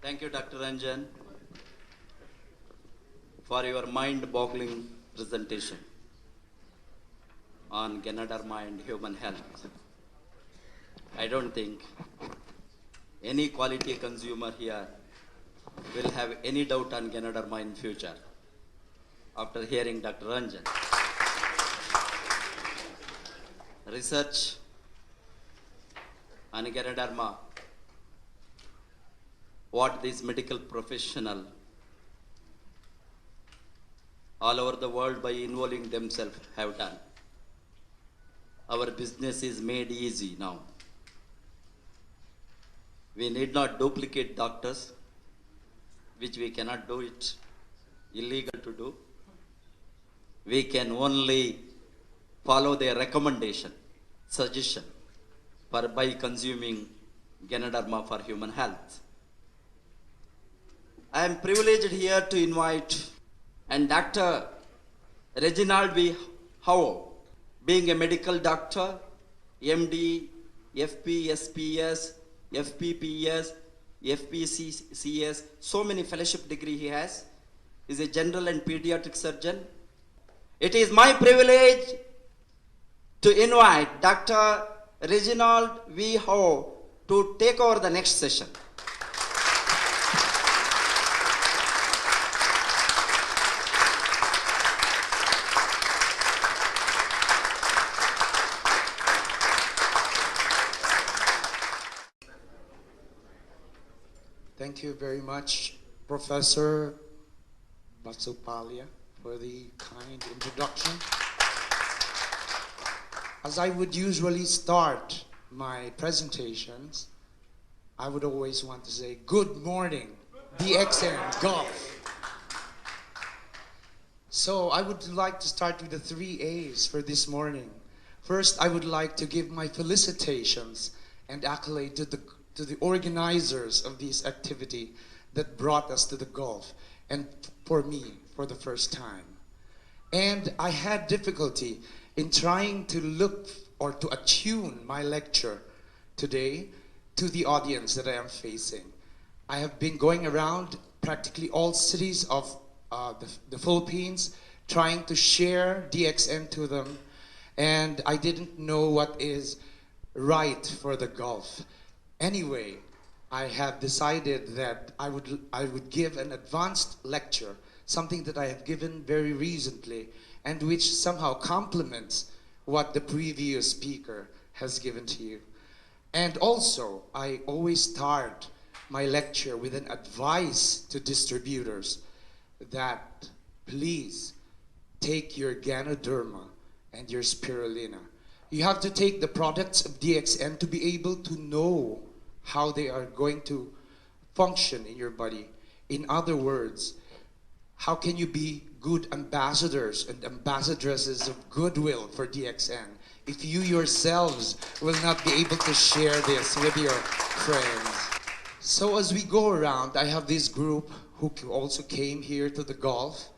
Thank you, Dr. Ranjan, for your mind-boggling presentation on Ganoderma and human health. I don't think any quality consumer here will have any doubt on Ganoderma in future after hearing Dr. Ranjan. Research on Ganoderma, what these medical professionals all over the world by involving themselves have done. Our business is made easy now. We need not duplicate doctors, which we cannot do it, illegal to do. We can only follow their recommendation, suggestion, by consuming Ganoderma for human health. I am privileged here to invite and Dr. Reginald V. Howe, being a medical doctor, MD, FP, FPPS, FPCS, so many fellowship degree he has. He's a general and pediatric surgeon. It is my privilege to invite Dr. Reginald V. Howe to take over the next session. Thank you very much, Professor Basupalia, for the kind introduction. As I would usually start my presentations, I would always want to say, good morning, DXN Golf. So I would like to start with the 3 A's for this morning. First, I would like to give my felicitations and accolade to the organizers of this activity that brought us to the golf, and for me, for the first time. And I had difficulty in trying to look or to attune my lecture today to the audience that I am facing. I have been going around practically all cities of the Philippines trying to share DXN to them, and I didn't know what is right for the golf. Anyway, I have decided that I would give an advanced lecture, something that I have given very recently and which somehow complements what the previous speaker has given to you. And also, I always start my lecture with an advice to distributors that please take your Ganoderma and your Spirulina. You have to take the products of DXN to be able to know how they are going to function in your body. In other words, how can you be good ambassadors and ambassadresses of goodwill for DXN if you yourselves will not be able to share this with your friends? So as we go around, I have this group who also came here to the golf,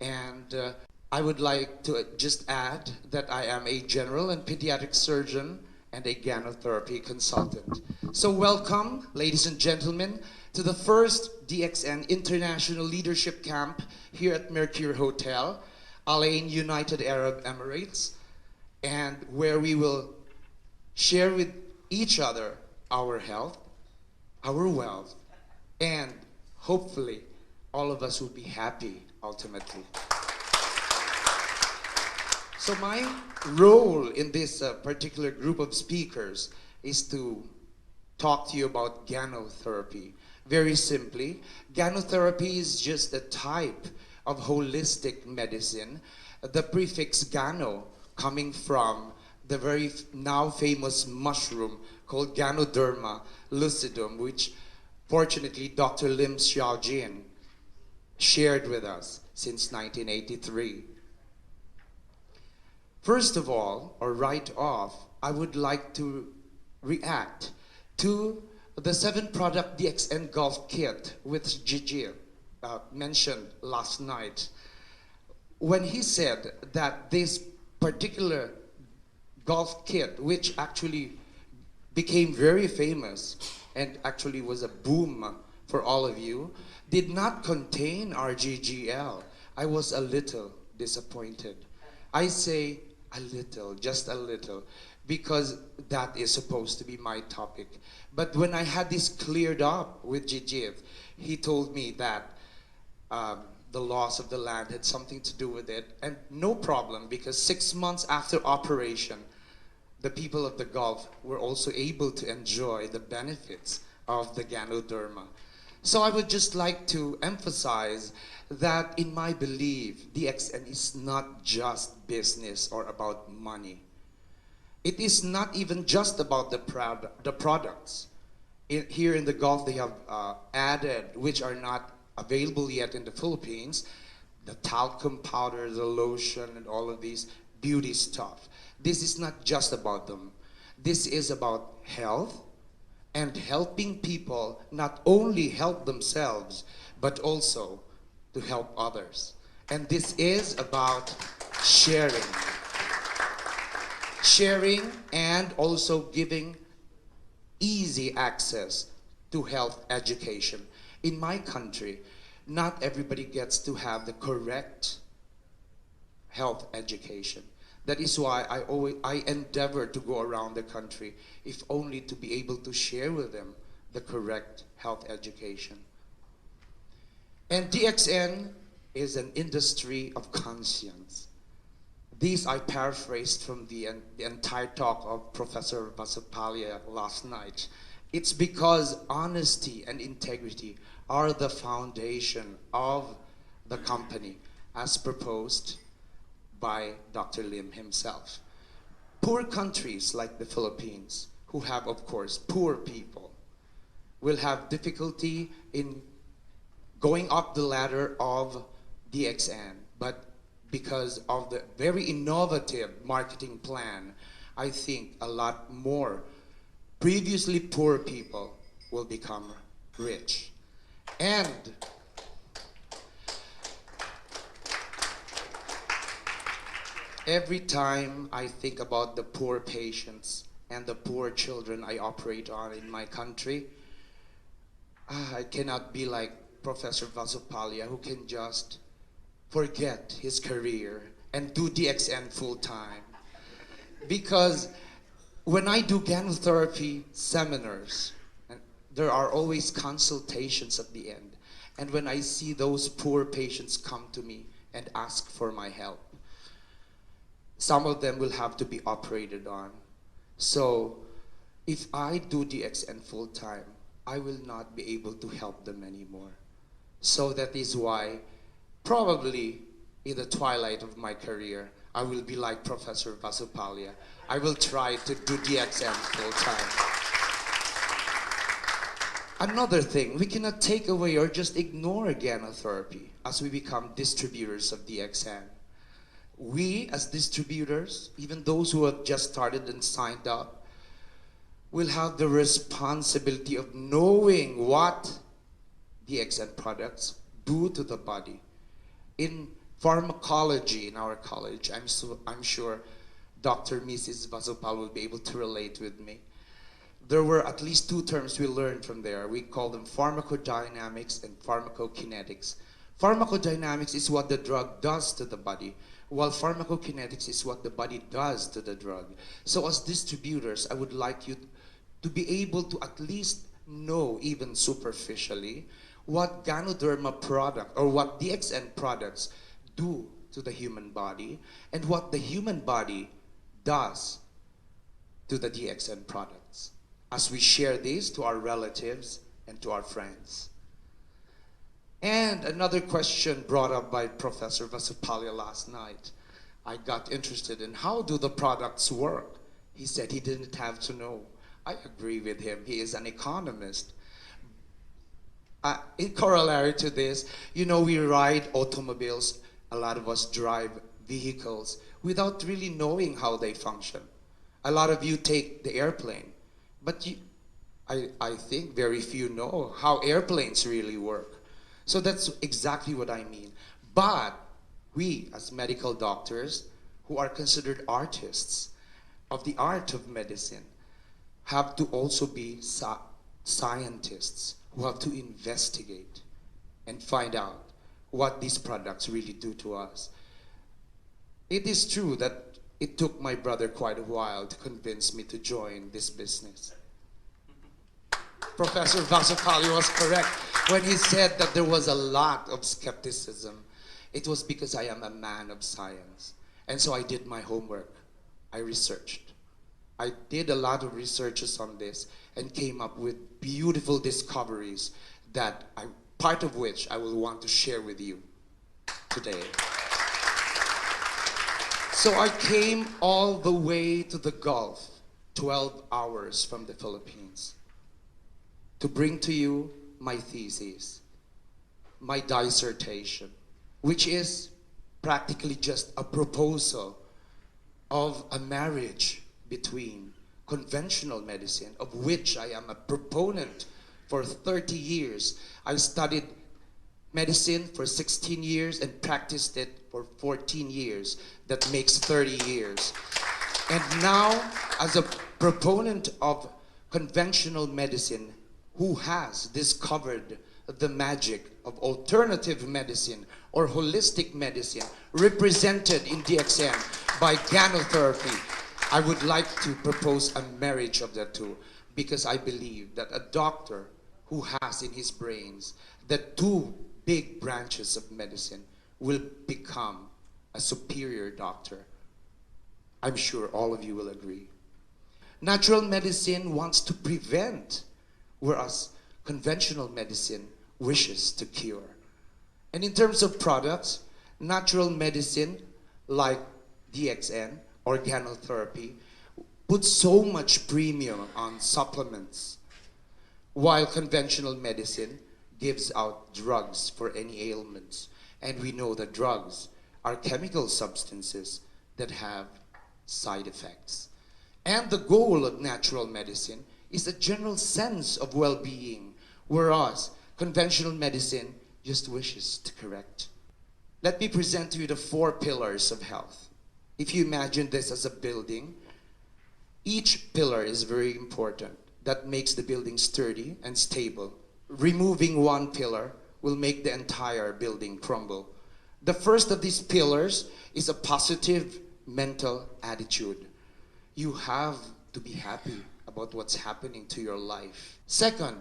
and I would like to just add that I am a general and pediatric surgeon and a Ganotherapy consultant. So welcome, ladies and gentlemen, to the first DXN International Leadership Camp here at Mercure Hotel, Al Ain, United Arab Emirates, and where we will share with each other our health, our wealth, and hopefully all of us will be happy ultimately. So my role in this particular group of speakers is to talk to you about Ganotherapy. Very simply, Ganotherapy is just a type of holistic medicine. The prefix Gano coming from the very now famous mushroom called Ganoderma lucidum, which fortunately Dr. Lim Xiaojin shared with us since 1983. First of all, or right off, I would like to react to the 7-product DXN Golf Kit which Gigi mentioned last night. When he said that this particular golf kit, which actually became very famous and actually was a boom for all of you, did not contain RGGL. I was a little disappointed. I say a little, just a little, because that is supposed to be my topic. But when I had this cleared up with Jijith, he told me that the loss of the land had something to do with it, and no problem, because 6 months after operation, the people of the Gulf were also able to enjoy the benefits of the Ganoderma. So I would just like to emphasize that in my belief, DXN is not just business or about money. It is not even just about the products. Here in the Gulf, they have added, which are not available yet in the Philippines, the talcum powder, the lotion, and all of these beauty stuff. This is not just about them. This is about health and helping people not only help themselves, but also to help others. And this is about sharing. Sharing and also giving easy access to health education. In my country, not everybody gets to have the correct health education. That is why I endeavor to go around the country, if only to be able to share with them the correct health education. And DXN is an industry of conscience. These I paraphrased from the entire talk of Professor Vasapalia last night. It's because honesty and integrity are the foundation of the company, as proposed by Dr. Lim himself. Poor countries like the Philippines, who have, of course, poor people, will have difficulty in going up the ladder of DXN. But because of the very innovative marketing plan, I think a lot more previously poor people will become rich. And every time I think about the poor patients and the poor children I operate on in my country, I cannot be like Professor Vasopalia, who can just forget his career and do DXN full time. Because when I do Ganotherapy seminars, there are always consultations at the end. And when I see those poor patients come to me and ask for my help, some of them will have to be operated on. So if I do DXN full time, I will not be able to help them anymore. So that is why probably in the twilight of my career, I will be like Professor Vasupalia. I will try to do DXN full time. Another thing, we cannot take away or just ignore Ganotherapy as we become distributors of DXN. We as distributors, even those who have just started and signed up, will have the responsibility of knowing what DXN products do to the body. In pharmacology in our college, I'm sure Dr. Mrs. Vasopal will be able to relate with me. There were at least two terms we learned from there. We call them pharmacodynamics and pharmacokinetics. Pharmacodynamics is what the drug does to the body, while pharmacokinetics is what the body does to the drug. So as distributors, I would like you to be able to at least know, even superficially, what Ganoderma product or what DXN products do to the human body and what the human body does to the DXN products, as we share these to our relatives and to our friends. And another question brought up by Professor Vasupalia last night. I got interested in how do the products work. He said he didn't have to know. I agree with him. He is an economist. In corollary to this, you know, we ride automobiles. A lot of us drive vehicles without really knowing how they function. A lot of you take the airplane, but I think very few know how airplanes really work. So that's exactly what I mean. But we, as medical doctors, who are considered artists of the art of medicine, have to also be scientists who have to investigate and find out what these products really do to us. It is true that it took my brother quite a while to convince me to join this business. Professor Vasukali was correct when he said that there was a lot of skepticism. It was because I am a man of science. And so I did my homework. I researched. I did a lot of researches on this and came up with beautiful discoveries that part of which I will want to share with you today. So I came all the way to the Gulf, 12 hours from the Philippines, to bring to you my thesis, my dissertation, which is practically just a proposal of a marriage between conventional medicine, of which I am a proponent for 30 years. I studied medicine for 16 years and practiced it for 14 years. That makes 30 years. And now, as a proponent of conventional medicine who has discovered the magic of alternative medicine or holistic medicine represented in DXN by Ganotherapy, I would like to propose a marriage of the two, because I believe that a doctor who has in his brains the two big branches of medicine will become a superior doctor. I'm sure all of you will agree. Natural medicine wants to prevent, whereas conventional medicine wishes to cure. And in terms of products, natural medicine like DXN, organotherapy, puts so much premium on supplements, while conventional medicine gives out drugs for any ailments. And we know that drugs are chemical substances that have side effects. And the goal of natural medicine is a general sense of well-being, whereas conventional medicine just wishes to correct. Let me present to you the 4 pillars of health. If you imagine this as a building, each pillar is very important. That makes the building sturdy and stable. Removing one pillar will make the entire building crumble. The first of these pillars is a positive mental attitude. You have to be happy about what's happening to your life. Second,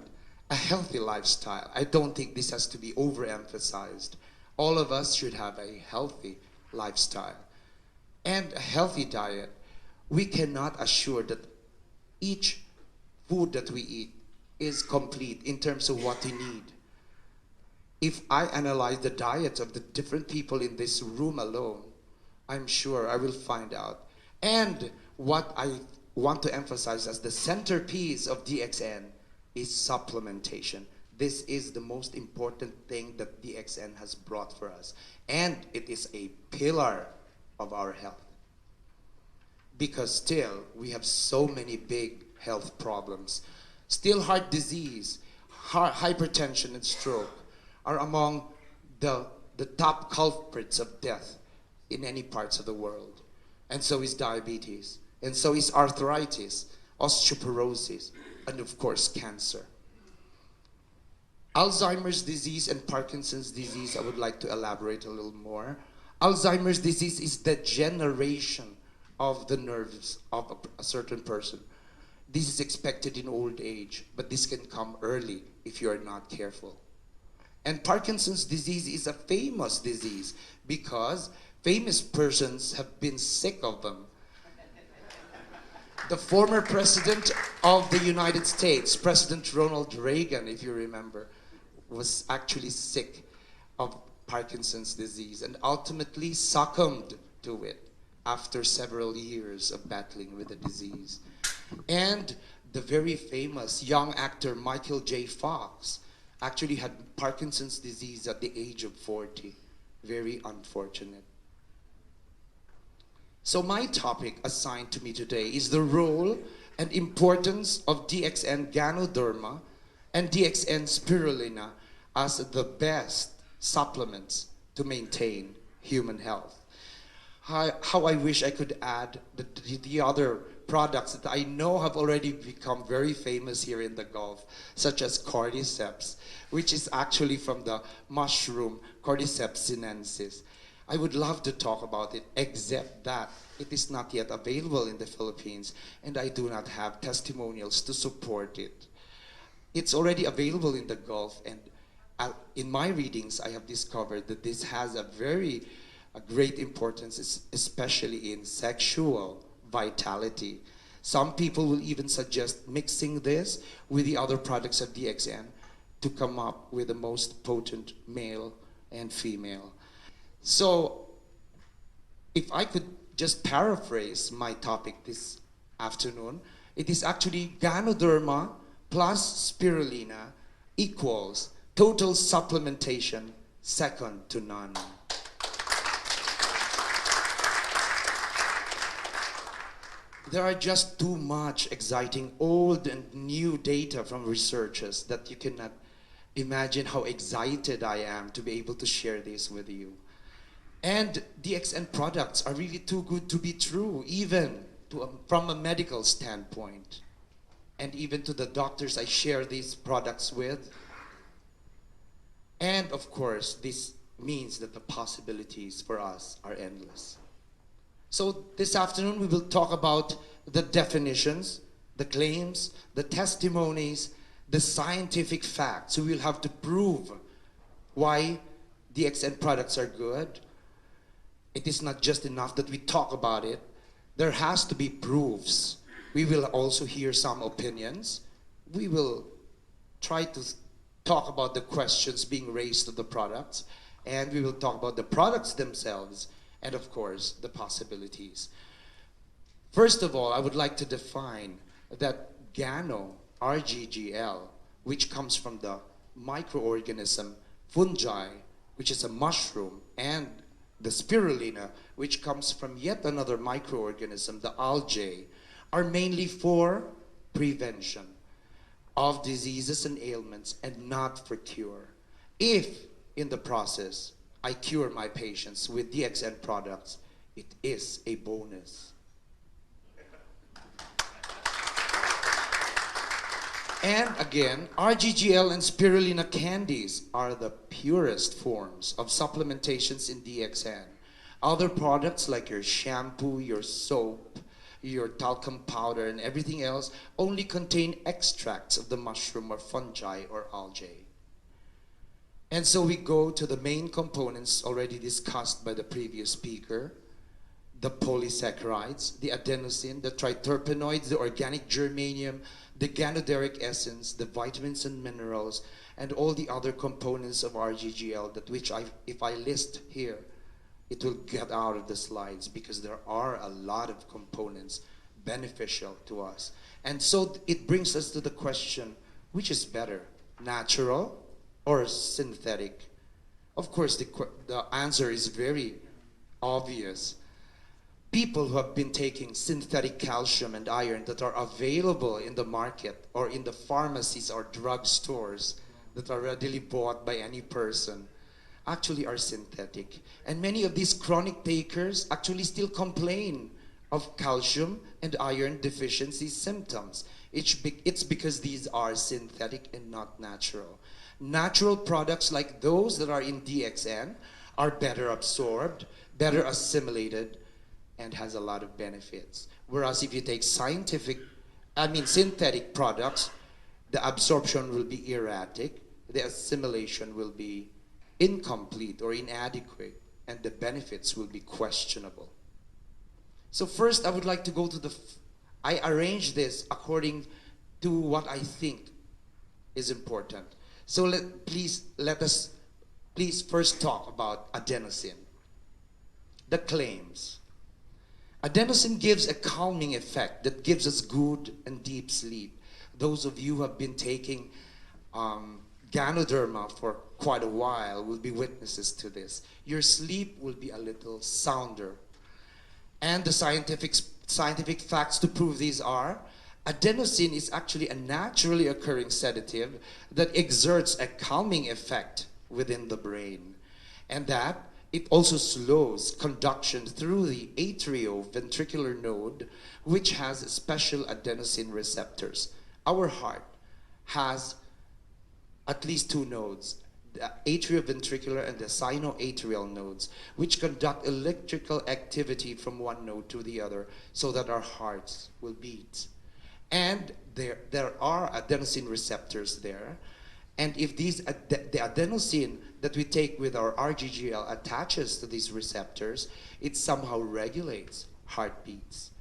a healthy lifestyle. I don't think this has to be overemphasized. All of us should have a healthy lifestyle and a healthy diet. We cannot assure that each food that we eat is complete in terms of what we need. If I analyze the diets of the different people in this room alone, I'm sure I will find out. And what I want to emphasize as the centerpiece of DXN is supplementation. This is the most important thing that DXN has brought for us. And it is a pillar of our health. Because still, we have so many big health problems. Still, heart disease, hypertension, and stroke are among the top culprits of death in any parts of the world. And so is diabetes. And so is arthritis, osteoporosis, and of course, cancer. Alzheimer's disease and Parkinson's disease, I would like to elaborate a little more. Alzheimer's disease is the degeneration of the nerves of a certain person. This is expected in old age, but this can come early if you are not careful. And Parkinson's disease is a famous disease because famous persons have been sick of them. The former president of the United States, President Ronald Reagan, if you remember, was actually sick of Parkinson's disease and ultimately succumbed to it after several years of battling with the disease. And the very famous young actor Michael J. Fox actually had Parkinson's disease at the age of 40. Very unfortunate. So my topic assigned to me today is the role and importance of DXN Ganoderma and DXN Spirulina as the best supplements to maintain human health. How I wish I could add the other products that I know have already become very famous here in the Gulf, such as cordyceps, which is actually from the mushroom Cordyceps sinensis. I would love to talk about it, except that it is not yet available in the Philippines, and I do not have testimonials to support it. It's already available in the Gulf, and in my readings, I have discovered that this has a great importance, especially in sexual vitality. Some people will even suggest mixing this with the other products of DXN to come up with the most potent male and female. So, if I could just paraphrase my topic this afternoon, it is actually Ganoderma plus Spirulina equals total supplementation second to none. There are just too much exciting old and new data from researchers that you cannot imagine how excited I am to be able to share this with you. And DXN products are really too good to be true, even from a medical standpoint. And even to the doctors I share these products with. And of course, this means that the possibilities for us are endless. So this afternoon we will talk about the definitions, the claims, the testimonies, the scientific facts. We will have to prove why DXN products are good. It is not just enough that we talk about it. There has to be proofs. We will also hear some opinions. We will try to talk about the questions being raised to the products, and we will talk about the products themselves, and of course, the possibilities. First of all, I would like to define that Gano, RGGL, which comes from the microorganism fungi, which is a mushroom, and the spirulina, which comes from yet another microorganism, the algae, are mainly for prevention of diseases and ailments and not for cure. If, in the process, I cure my patients with DXN products, it is a bonus. And again, RGGL and spirulina candies are the purest forms of supplementations in DXN. Other products like your shampoo, your soap, your talcum powder, and everything else only contain extracts of the mushroom or fungi or algae. And so we go to the main components already discussed by the previous speaker, the polysaccharides, the adenosine, the triterpenoids, the organic germanium, the ganoderic essence, the vitamins and minerals, and all the other components of RGGL that if I list here, it will get out of the slides because there are a lot of components beneficial to us. And so it brings us to the question, which is better, natural or synthetic? Of course, the answer is very obvious. People who have been taking synthetic calcium and iron that are available in the market or in the pharmacies or drugstores that are readily bought by any person actually are synthetic. And many of these chronic takers actually still complain of calcium and iron deficiency symptoms. It's because these are synthetic and not natural. Natural products like those that are in DXN are better absorbed, better assimilated, and has a lot of benefits. Whereas if you take synthetic products, the absorption will be erratic, the assimilation will be incomplete or inadequate, and the benefits will be questionable. So first I would like to go to I arranged this according to what I think is important. So let us first talk about adenosine. The claims. Adenosine gives a calming effect that gives us good and deep sleep. Those of you who have been taking Ganoderma for quite a while will be witnesses to this. Your sleep will be a little sounder. And the scientific facts to prove these are, adenosine is actually a naturally occurring sedative that exerts a calming effect within the brain. And that it also slows conduction through the atrioventricular node, which has special adenosine receptors. Our heart has at least two nodes, the atrioventricular and the sinoatrial nodes, which conduct electrical activity from one node to the other so that our hearts will beat. And there are adenosine receptors there. And if the adenosine that we take with our RGGL attaches to these receptors, it somehow regulates heartbeats.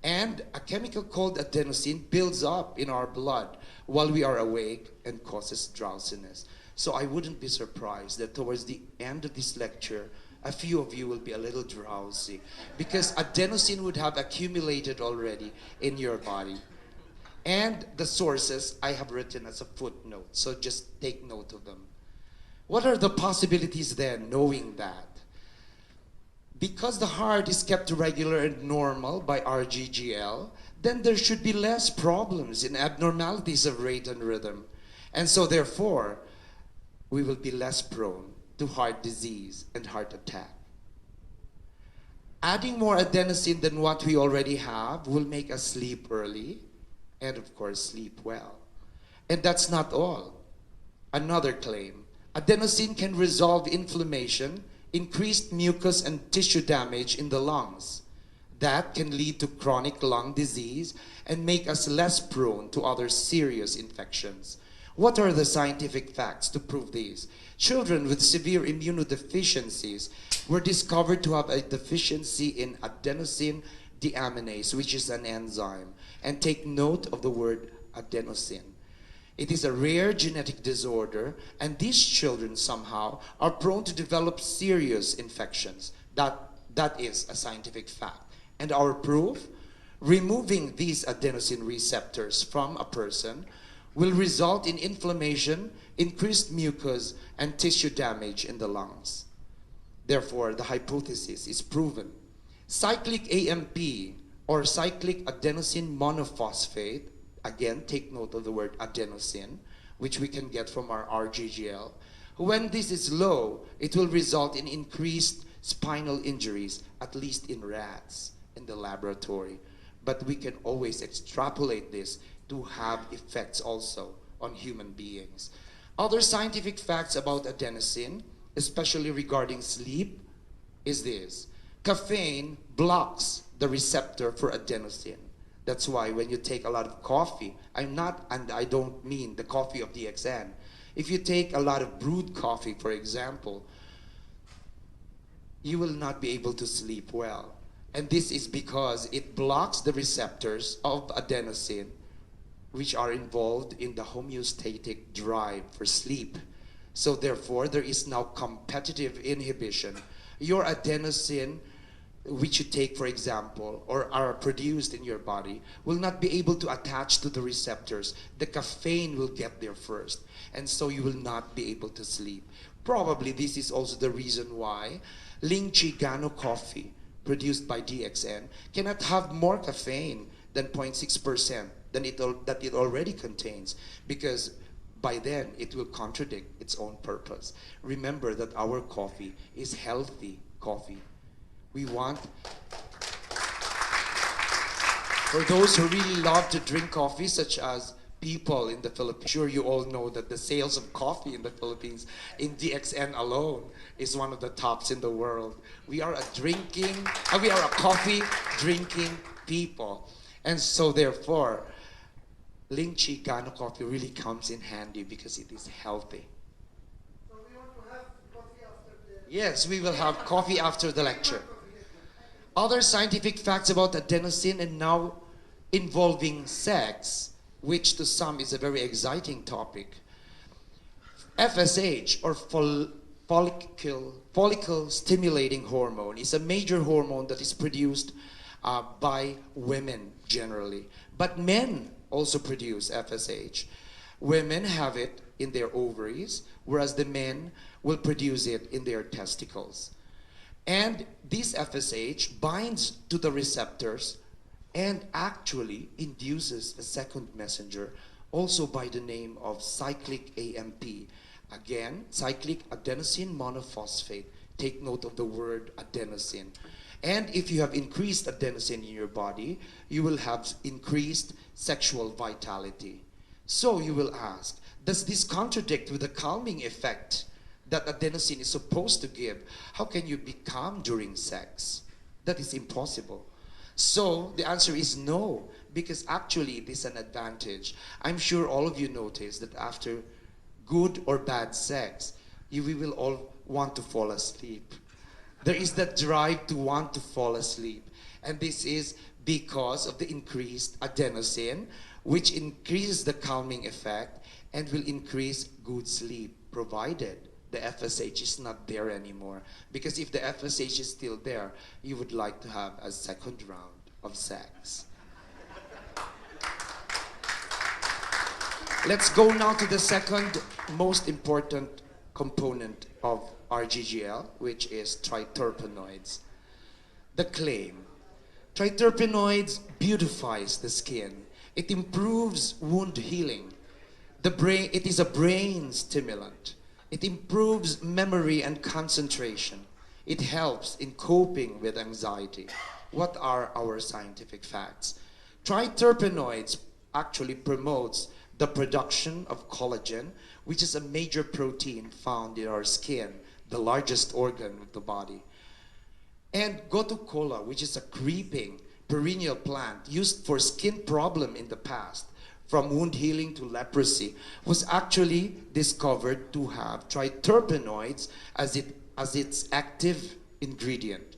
And a chemical called adenosine builds up in our blood while we are awake and causes drowsiness. So I wouldn't be surprised that towards the end of this lecture, a few of you will be a little drowsy because adenosine would have accumulated already in your body. And the sources I have written as a footnote, so just take note of them. What are the possibilities then, knowing that? Because the heart is kept regular and normal by RGGL, then there should be less problems in abnormalities of rate and rhythm. And so therefore, we will be less prone to heart disease and heart attack. Adding more adenosine than what we already have will make us sleep early and of course sleep well. And that's not all. Another claim, adenosine can resolve inflammation, increased mucus and tissue damage in the lungs. That can lead to chronic lung disease and make us less prone to other serious infections. What are the scientific facts to prove this? Children with severe immunodeficiencies were discovered to have a deficiency in adenosine deaminase, which is an enzyme. And take note of the word adenosine. It is a rare genetic disorder, and these children somehow are prone to develop serious infections. That is a scientific fact. And our proof? Removing these adenosine receptors from a person will result in inflammation, increased mucus, and tissue damage in the lungs. Therefore, the hypothesis is proven. Cyclic AMP, or cyclic adenosine monophosphate, again, take note of the word adenosine, which we can get from our RGGL. When this is low, it will result in increased spinal injuries, at least in rats in the laboratory. But we can always extrapolate this to have effects also on human beings. Other scientific facts about adenosine, especially regarding sleep, is this. Caffeine blocks the receptor for adenosine. That's why when you take a lot of coffee, and I don't mean the coffee of DXN. If you take a lot of brewed coffee, for example, you will not be able to sleep well. And this is because it blocks the receptors of adenosine, which are involved in the homeostatic drive for sleep. So therefore, there is now competitive inhibition. Your adenosine, which you take, for example, or are produced in your body, will not be able to attach to the receptors. The caffeine will get there first, and so you will not be able to sleep. Probably this is also the reason why Lychee Gano coffee, produced by DXN, cannot have more caffeine than 0.6% that it already contains, because by then it will contradict its own purpose. Remember that our coffee is healthy coffee. We want, for those who really love to drink coffee, such as people in the Philippines, I'm sure you all know that the sales of coffee in the Philippines, in DXN alone, is one of the tops in the world. We are a coffee drinking people. And so therefore, Lychee Gano coffee really comes in handy because it is healthy. So we want to have coffee after the... Yes, we will have coffee after the lecture. Other scientific facts about adenosine, and now involving sex, which to some is a very exciting topic. FSH, or follicle stimulating hormone, is a major hormone that is produced by women generally. But men also produce FSH. Women have it in their ovaries, whereas the men will produce it in their testicles. And this FSH binds to the receptors and actually induces a second messenger, also by the name of cyclic AMP. Again, cyclic adenosine monophosphate. take note of the word adenosine. And if you have increased adenosine in your body, you will have increased sexual vitality. So you will ask, does this contradict with the calming effect that adenosine is supposed to give? How can you be calm during sex? That is impossible. So the answer is no, because actually it is an advantage. I'm sure all of you notice that after good or bad sex, we will all want to fall asleep. There is that drive to want to fall asleep. And this is because of the increased adenosine, which increases the calming effect and will increase good sleep, provided the FSH is not there anymore. Because if the FSH is still there, you would like to have a second round of sex. Let's go now to the second most important component of RGGL, which is triterpenoids. The claim: triterpenoids beautifies the skin. It improves wound healing. It is a brain stimulant. It improves memory and concentration. It helps in coping with anxiety. What are our scientific facts? Triterpenoids actually promotes the production of collagen, which is a major protein found in our skin, the largest organ of the body. And gotu kola, which is a creeping perennial plant used for skin problem in the past, from wound healing to leprosy, was actually discovered to have triterpenoids as its active ingredient.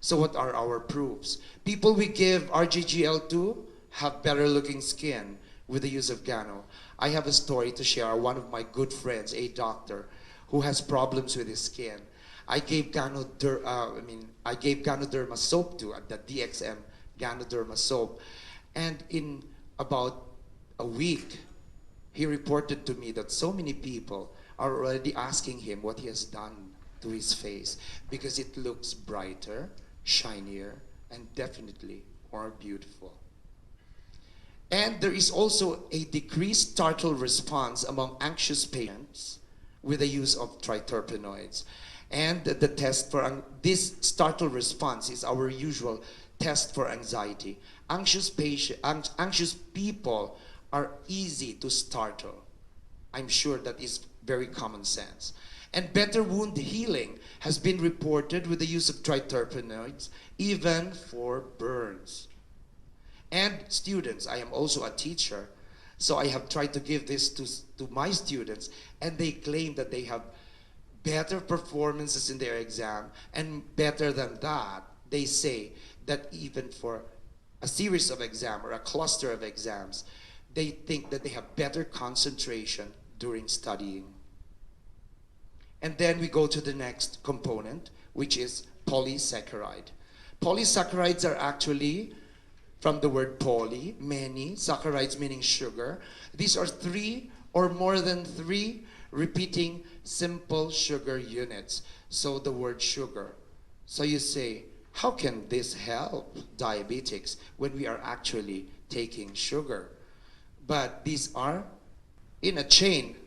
So what are our proofs? People we give RGGL to have better looking skin with the use of Gano. I have a story to share. One of my good friends, a doctor, who has problems with his skin. I gave Ganoderma soap to, the DXM Ganoderma soap, and in about a week, he reported to me that so many people are already asking him what he has done to his face because it looks brighter, shinier, and definitely more beautiful. And there is also a decreased startle response among anxious patients with the use of triterpenoids. And the test for this startle response is our usual test for anxiety. Anxious people are easy to startle. I'm sure that is very common sense. And better wound healing has been reported with the use of triterpenoids, even for burns. And students, I am also a teacher, so I have tried to give this to my students, and they claim that they have better performances in their exam, and better than that, they say that even for a series of exams or a cluster of exams, they think that they have better concentration during studying. And then we go to the next component, which is polysaccharide. Polysaccharides are actually from the word poly, many, saccharides meaning sugar. These are 3 or more than 3 repeating simple sugar units. So the word sugar. So you say, how can this help diabetics when we are actually taking sugar? But these are in a chain,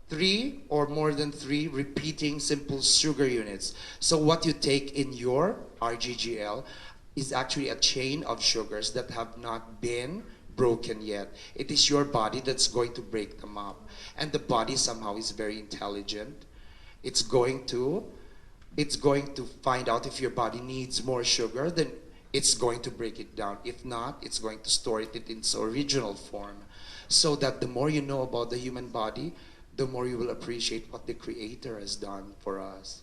3 or more than 3 repeating simple sugar units. So what you take in your RGGL is actually a chain of sugars that have not been broken yet. It is your body that's going to break them up. And the body somehow is very intelligent. It's going to find out if your body needs more sugar, then it's going to break it down. If not, it's going to store it in its original form. So that the more you know about the human body, the more you will appreciate what the Creator has done for us.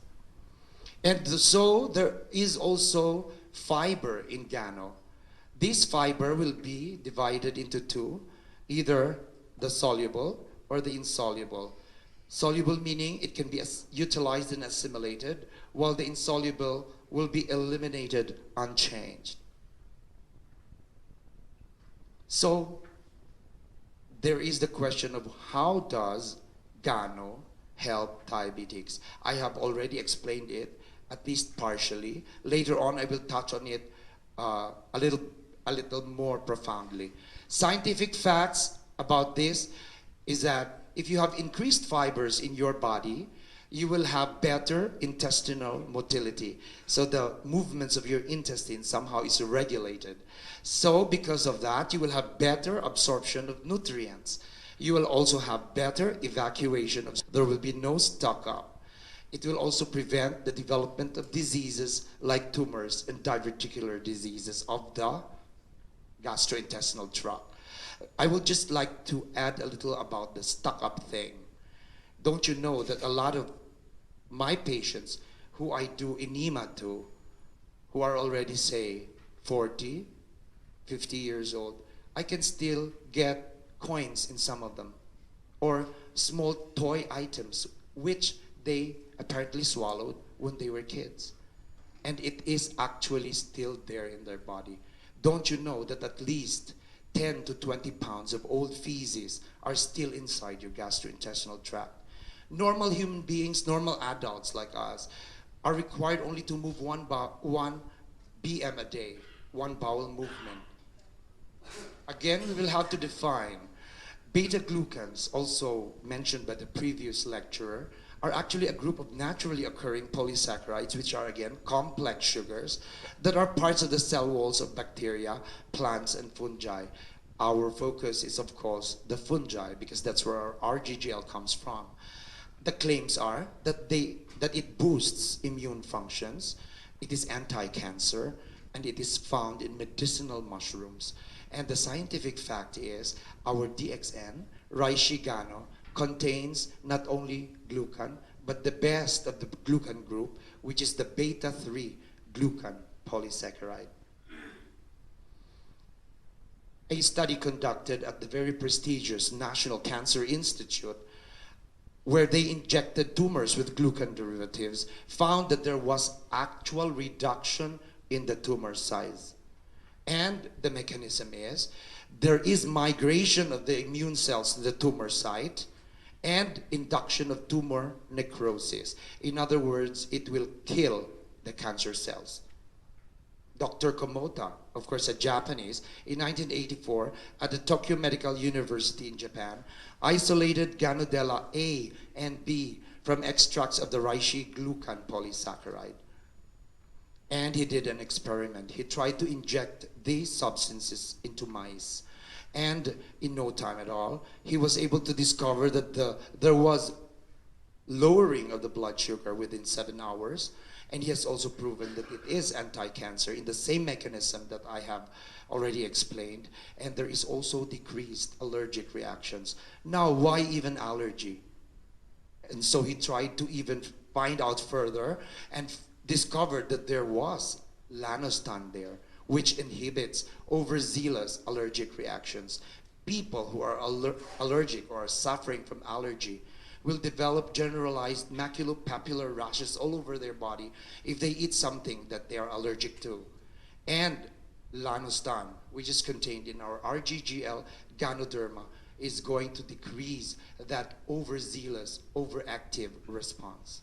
And so there is also fiber in Gano. This fiber will be divided into 2, either the soluble or the insoluble. Soluble meaning it can be utilized and assimilated, while the insoluble will be eliminated unchanged. So there is the question of how does Gano help diabetics? I have already explained it, at least partially. Later on, I will touch on it a little more profoundly. Scientific facts about this is that if you have increased fibers in your body, You will have better intestinal motility. So the movements of your intestine somehow is regulated. So because of that, you will have better absorption of nutrients. You will also have better evacuation. There will be no stock up. It will also prevent the development of diseases like tumors and diverticular diseases of the gastrointestinal tract. I would just like to add a little about the stock up thing. Don't you know that a lot of my patients who I do enema to, who are already, say, 40, 50 years old, I can still get coins in some of them, or small toy items which they apparently swallowed when they were kids. And it is actually still there in their body. Don't you know that at least 10 to 20 pounds of old feces are still inside your gastrointestinal tract? Normal human beings, normal adults like us, are required only to move 1 BM a day, 1 bowel movement. Again, we will have to define. Beta-glucans, also mentioned by the previous lecturer, are actually a group of naturally occurring polysaccharides, which are again complex sugars that are parts of the cell walls of bacteria, plants, and fungi. Our focus is, of course, the fungi, because that's where our RGGL comes from. The claims are that it boosts immune functions, it is anti-cancer, and it is found in medicinal mushrooms. And the scientific fact is our DXN, Reishi Gano, contains not only glucan, but the best of the glucan group, which is the beta-3 glucan polysaccharide. A study conducted at the very prestigious National Cancer Institute, where they injected tumors with glucan derivatives, found that there was actual reduction in the tumor size. And the mechanism is, there is migration of the immune cells to the tumor site and induction of tumor necrosis. In other words, it will kill the cancer cells. Dr. Komota, of course a Japanese, in 1984 at the Tokyo Medical University in Japan, isolated Ganoderma A and B from extracts of the reishi glucan polysaccharide. And he did an experiment. He tried to inject these substances into mice. And in no time at all, he was able to discover that there was lowering of the blood sugar within 7 hours. And he has also proven that it is anti-cancer in the same mechanism that I have already explained. And there is also decreased allergic reactions. Now, why even allergy? And so he tried to even find out further and discovered that there was lanostan there, which inhibits overzealous allergic reactions. People who are allergic or are suffering from allergy will develop generalized maculopapular rashes all over their body if they eat something that they are allergic to. And lanostan, which is contained in our RGGL Ganoderma, is going to decrease that overzealous, overactive response.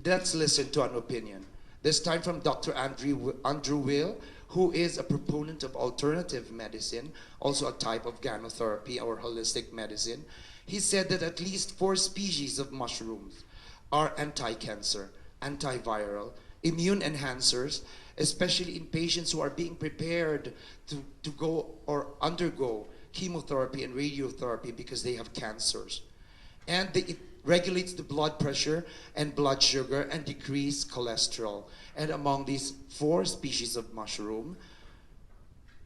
Let's listen to an opinion. This time from Dr. Andrew Will, who is a proponent of alternative medicine, also a type of Ganotherapy or holistic medicine. He said that at least 4 species of mushrooms are anti-cancer, antiviral, immune enhancers, especially in patients who are being prepared to go or undergo chemotherapy and radiotherapy because they have cancers. And it regulates the blood pressure and blood sugar and decrease cholesterol. And among these 4 species of mushroom,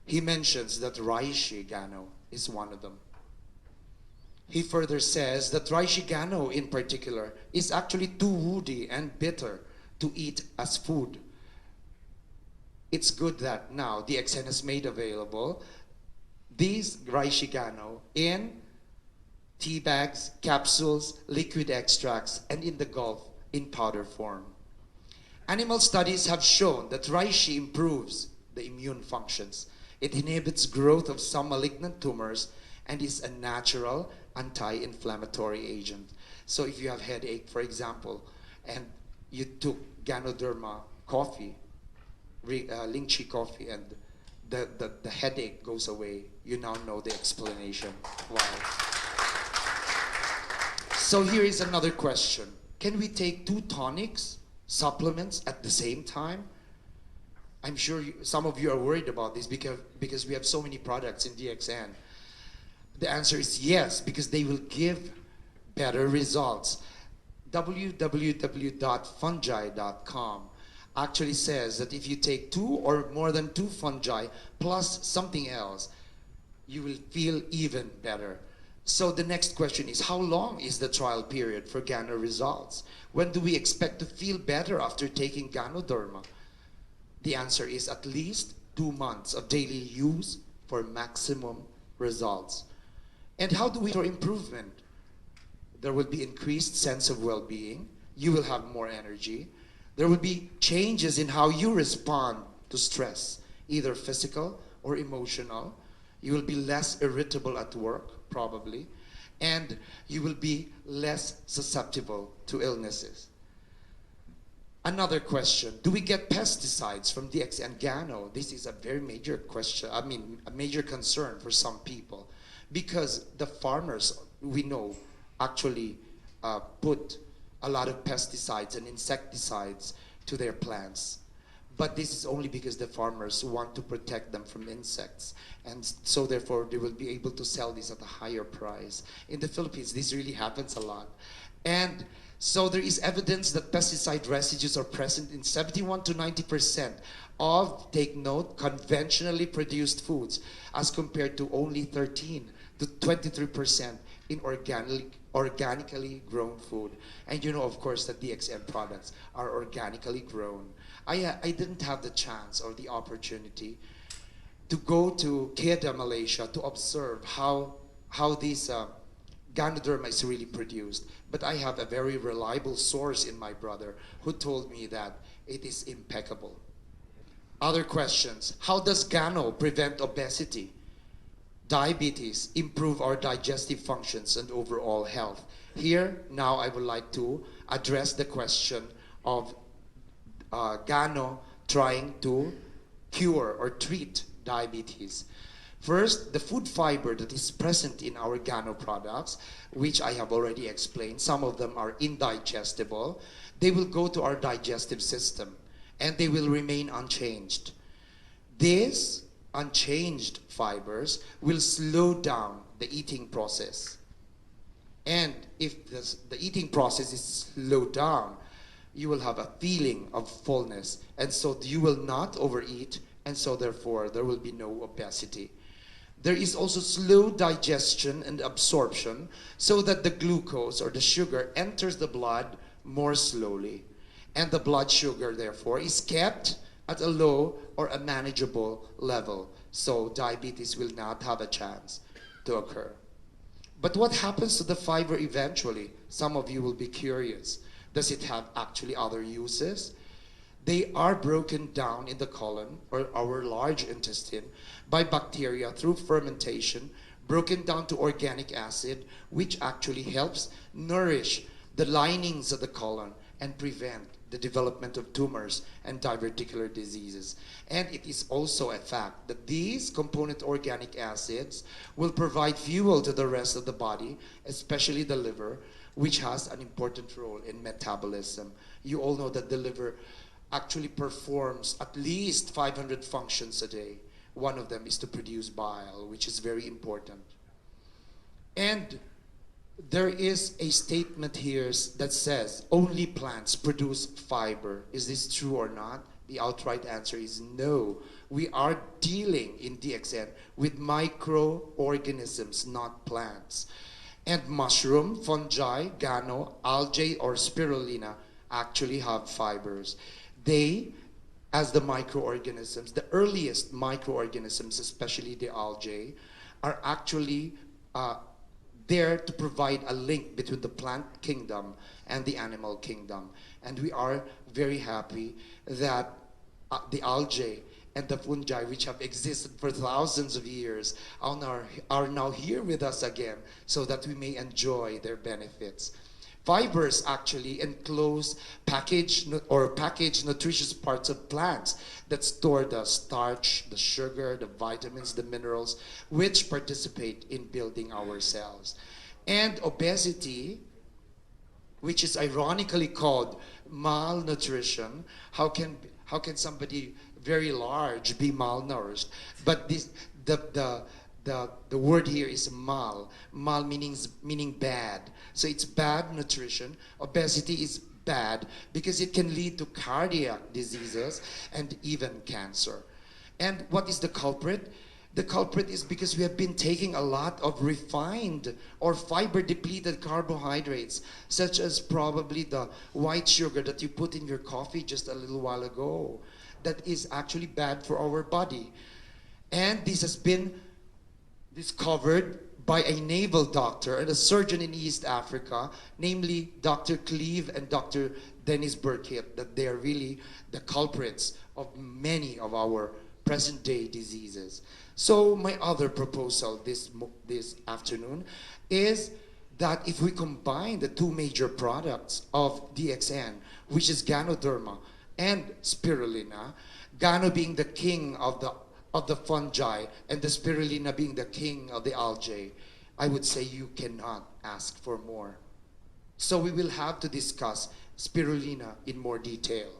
he mentions that reishi gano is one of them. He further says that reishi gano in particular is actually too woody and bitter to eat as food. It's good that now DXN has made available these reishi gano in tea bags, capsules, liquid extracts, and in the Gulf in powder form. Animal studies have shown that reishi improves the immune functions. It inhibits growth of some malignant tumors and is a natural anti-inflammatory agent. So if you have headache, for example, and you took Ganoderma coffee, lychee coffee, and the headache goes away, you now know the explanation why. So here is another question. Can we take 2 tonics, supplements at the same time? I'm sure some of you are worried about this because we have so many products in DXN. The answer is yes, because they will give better results. www.fungi.com actually says that if you take 2 or more than 2 fungi plus something else, you will feel even better. So the next question is, how long is the trial period for Gano results? When do we expect to feel better after taking Ganoderma? The answer is at least 2 months of daily use for maximum results. And how do we for improvement? There will be increased sense of well-being. You will have more energy. There will be changes in how you respond to stress, either physical or emotional. You will be less irritable at work, probably, and you will be less susceptible to illnesses. Another question, do we get pesticides from DXN Gano? This is a very major question, a major concern for some people, because the farmers, we know, actually put a lot of pesticides and insecticides to their plants. But this is only because the farmers want to protect them from insects. And so therefore, they will be able to sell this at a higher price. In the Philippines, this really happens a lot. And so there is evidence that pesticide residues are present in 71 to 90% of, take note, conventionally produced foods, as compared to only 13 to 23% in organically grown food. And you know, of course, that DXN products are organically grown. I didn't have the chance or the opportunity to go to Kedah, Malaysia, to observe how this Ganoderma is really produced. But I have a very reliable source in my brother who told me that it is impeccable. Other questions. How does Gano prevent obesity, diabetes, improve our digestive functions, and overall health? Here, now I would like to address the question of Gano trying to cure or treat diabetes. First, the food fiber that is present in our Gano products, which I have already explained, some of them are indigestible. They will go to our digestive system and they will remain unchanged. These unchanged fibers will slow down the eating process. And if the eating process is slowed down, you will have a feeling of fullness, and so you will not overeat, and so therefore there will be no obesity. There is also slow digestion and absorption, so that the glucose or the sugar enters the blood more slowly, and the blood sugar therefore is kept at a low or a manageable level, so diabetes will not have a chance to occur. But what happens to the fiber eventually? Some of you will be curious. Does it have actually other uses? They are broken down in the colon or our large intestine by bacteria through fermentation, broken down to organic acid, which actually helps nourish the linings of the colon and prevent the development of tumors and diverticular diseases. And it is also a fact that these component organic acids will provide fuel to the rest of the body, especially the liver, which has an important role in metabolism. You all know that the liver actually performs at least 500 functions a day. One of them is to produce bile, which is very important. And there is a statement here that says only plants produce fiber. Is this true or not? The outright answer is no. We are dealing in DXN with microorganisms, not plants. And mushroom, fungi, gano, algae, or spirulina actually have fibers. They, as the microorganisms, the earliest microorganisms, especially the algae, are actually there to provide a link between the plant kingdom and the animal kingdom. And we are very happy that the algae and the fungi, which have existed for thousands of years, are now here with us again, so that we may enjoy their benefits. Fibers actually enclose packaged nutritious parts of plants that store the starch, the sugar, the vitamins, the minerals, which participate in building our cells. And obesity which is ironically called malnutrition. How can somebody very large be malnourished? But this the word here is mal. Mal meaning bad. So it's bad nutrition. Obesity is bad because it can lead to cardiac diseases and even cancer. And what is the culprit? The culprit is because we have been taking a lot of refined or fiber-depleted carbohydrates, such as probably the white sugar that you put in your coffee just a little while ago. That is actually bad for our body. And this has been discovered by a naval doctor and a surgeon in East Africa, namely Dr. Cleve and Dr. Dennis Burkitt, that they are really the culprits of many of our present-day diseases. So my other proposal this afternoon is that if we combine the two major products of DXN, which is Ganoderma and Spirulina, Gano being the king of the fungi and the Spirulina being the king of the algae, I would say you cannot ask for more. So we will have to discuss Spirulina in more detail.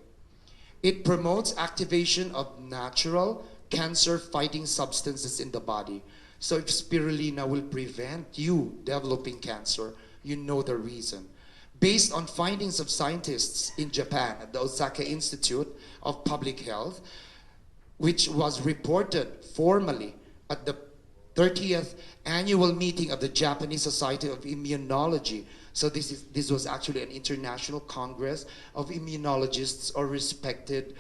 It promotes activation of natural cancer-fighting substances in the body. So if Spirulina will prevent you developing cancer, you know the reason. Based on findings of scientists in Japan at the Osaka Institute of Public Health, which was reported formally at the 30th annual meeting of the Japanese Society of Immunology. So this was actually an international congress of immunologists or respected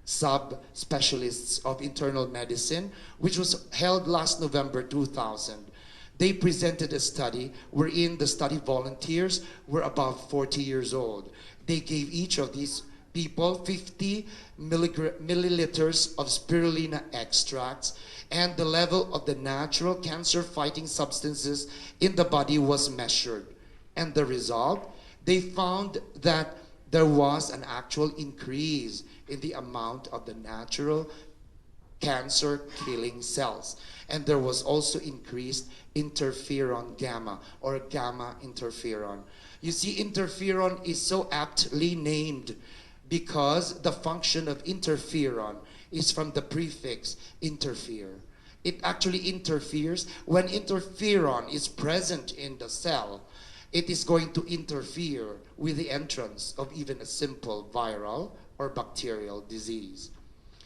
sub-specialists of internal medicine, which was held last November 2000. They presented a study wherein the study volunteers were above 40 years old. They gave each of these people 50 milliliters of spirulina extracts, and the level of the natural cancer-fighting substances in the body was measured. And the result, they found that there was an actual increase in the amount of the natural cancer-killing cells. And there was also increased interferon gamma, or gamma interferon. You see, interferon is so aptly named because the function of interferon is from the prefix interfere. It actually interferes. When interferon is present in the cell, it is going to interfere with the entrance of even a simple viral or bacterial disease.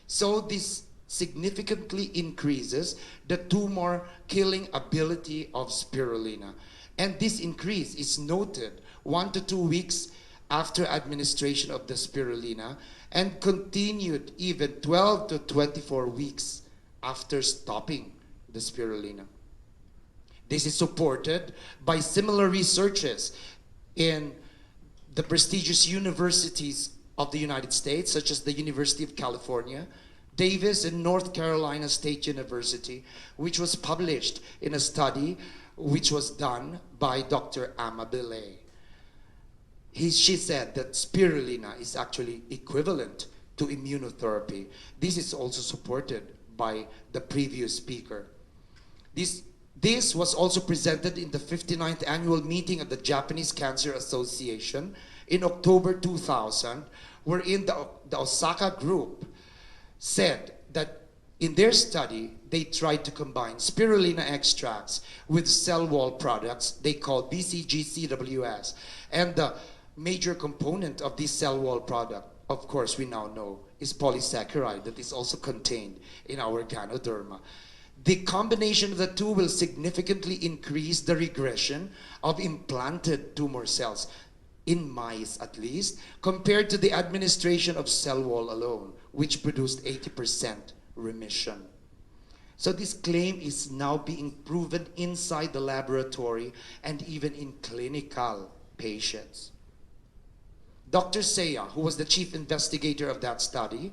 So this significantly increases the tumor killing ability of spirulina. And this increase is noted 1 to 2 weeks after administration of the spirulina and continued even 12 to 24 weeks after stopping the spirulina. This is supported by similar researches in the prestigious universities of the United States, such as the University of California, Davis, and North Carolina State University, which was published in a study which was done by Dr. Amabile. She said that spirulina is actually equivalent to immunotherapy. This is also supported by the previous speaker. This was also presented in the 59th annual meeting of the Japanese Cancer Association in October 2000, wherein the Osaka group said that in their study, they tried to combine spirulina extracts with cell wall products they called BCG-CWS. And the major component of this cell wall product, of course, we now know, is polysaccharide that is also contained in our Ganoderma. The combination of the two will significantly increase the regression of implanted tumor cells, in mice at least, compared to the administration of cell wall alone, which produced 80% remission. So this claim is now being proven inside the laboratory and even in clinical patients. Dr. Seya, who was the chief investigator of that study,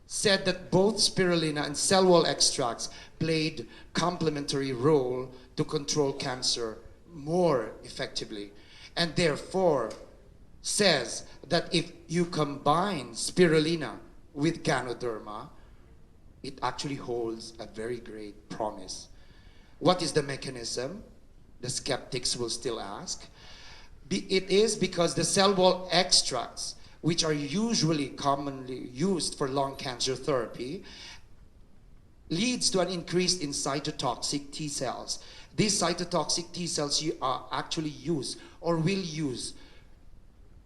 said that both spirulina and cell wall extracts played complementary role to control cancer more effectively, and therefore says that if you combine spirulina with Ganoderma, it actually holds a very great promise. What is the mechanism? The skeptics will still ask. It is because the cell wall extracts, which are usually commonly used for lung cancer therapy, leads to an increase in cytotoxic T cells. These cytotoxic T cells you are actually use or will use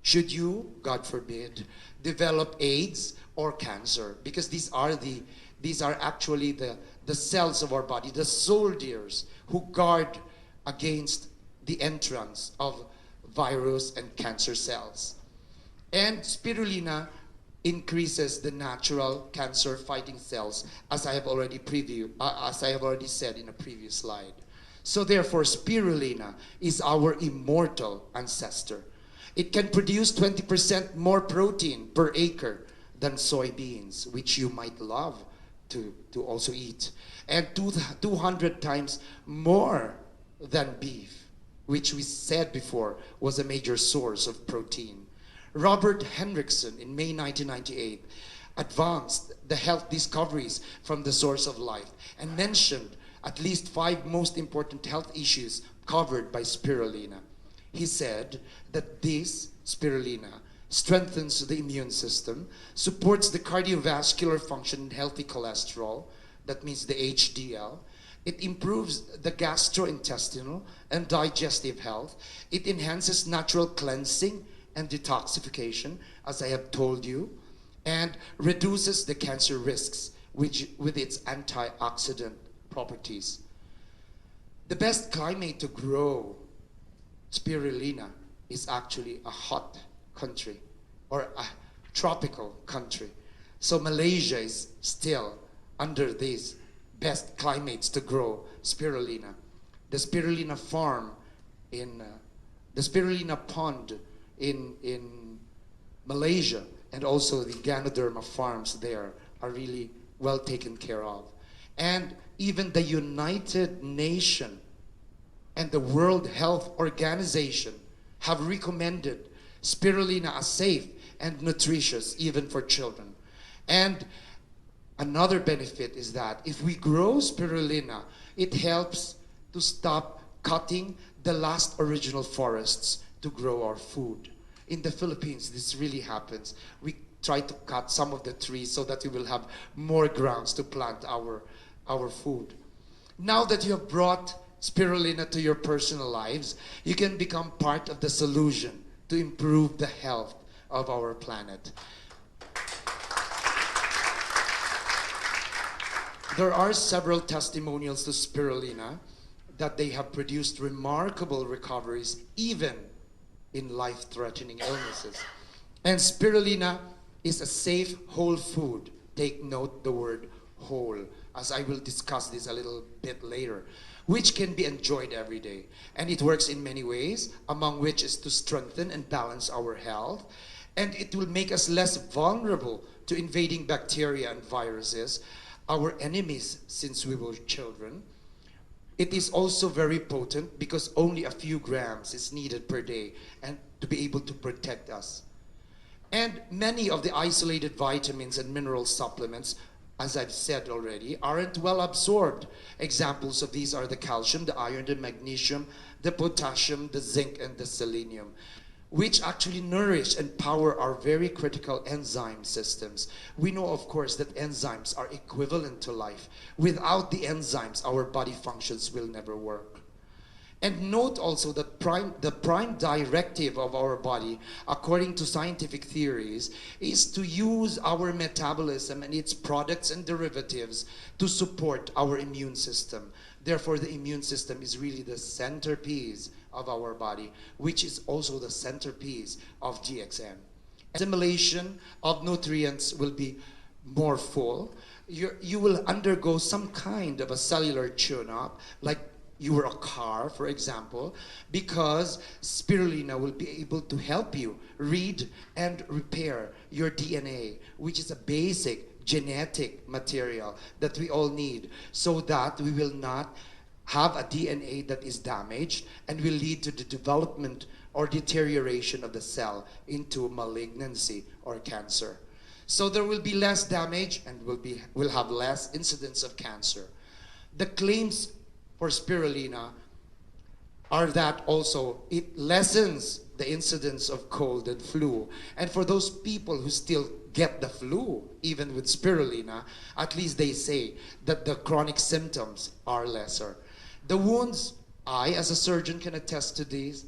should you, God forbid, develop AIDS or cancer, because these are actually the cells of our body, the soldiers who guard against the entrance of virus and cancer cells. And spirulina increases the natural cancer fighting cells, as I have already said in a previous slide. So therefore, spirulina is our immortal ancestor. It can produce 20% more protein per acre than soybeans, which you might love to also eat, and 200 times more than beef, which we said before was a major source of protein. Robert Henriksen in May 1998 advanced the health discoveries from the source of life and mentioned at least 5 most important health issues covered by spirulina. He said that this spirulina strengthens the immune system, supports the cardiovascular function in healthy cholesterol, that means the HDL. It improves the gastrointestinal and digestive health. It enhances natural cleansing and detoxification, as I have told you, and reduces the cancer risks with its antioxidant properties. The best climate to grow spirulina is actually a hot country or a tropical country. So Malaysia is still under these best climates to grow spirulina. The spirulina farm the spirulina pond in Malaysia and also the Ganoderma farms there are really well taken care of. And even the United Nations and the World Health Organization have recommended spirulina as safe and nutritious even for children. And another benefit is that if we grow spirulina, it helps to stop cutting the last original forests to grow our food. In the Philippines, this really happens. We try to cut some of the trees so that we will have more grounds to plant our food. Now that you have brought spirulina to your personal lives, you can become part of the solution to improve the health of our planet. There are several testimonials to spirulina that they have produced remarkable recoveries even in life-threatening illnesses. And spirulina is a safe whole food. Take note the word whole, as I will discuss this a little bit later, which can be enjoyed every day. And it works in many ways, among which is to strengthen and balance our health. And it will make us less vulnerable to invading bacteria and viruses, our enemies since we were children. It is also very potent because only a few grams is needed per day and to be able to protect us. And many of the isolated vitamins and mineral supplements, as I've said already, aren't well absorbed. Examples of these are the calcium, the iron, the magnesium, the potassium, the zinc, and the selenium, which actually nourish and power our very critical enzyme systems. We know, of course, that enzymes are equivalent to life. Without the enzymes, our body functions will never work. And note also that the prime directive of our body, according to scientific theories, is to use our metabolism and its products and derivatives to support our immune system. Therefore, the immune system is really the centerpiece of our body, which is also the centerpiece of GXM. Assimilation of nutrients will be more full. You will undergo some kind of a cellular tune-up, like you were a car, for example, because spirulina will be able to help you read and repair your DNA, which is a basic genetic material that we all need, so that we will not have a DNA that is damaged and will lead to the development or deterioration of the cell into malignancy or cancer. So there will be less damage and will have less incidence of cancer. The claims for spirulina are that also it lessens the incidence of cold and flu. And for those people who still get the flu, even with spirulina, at least they say that the chronic symptoms are lesser. The wounds, I as a surgeon can attest to these,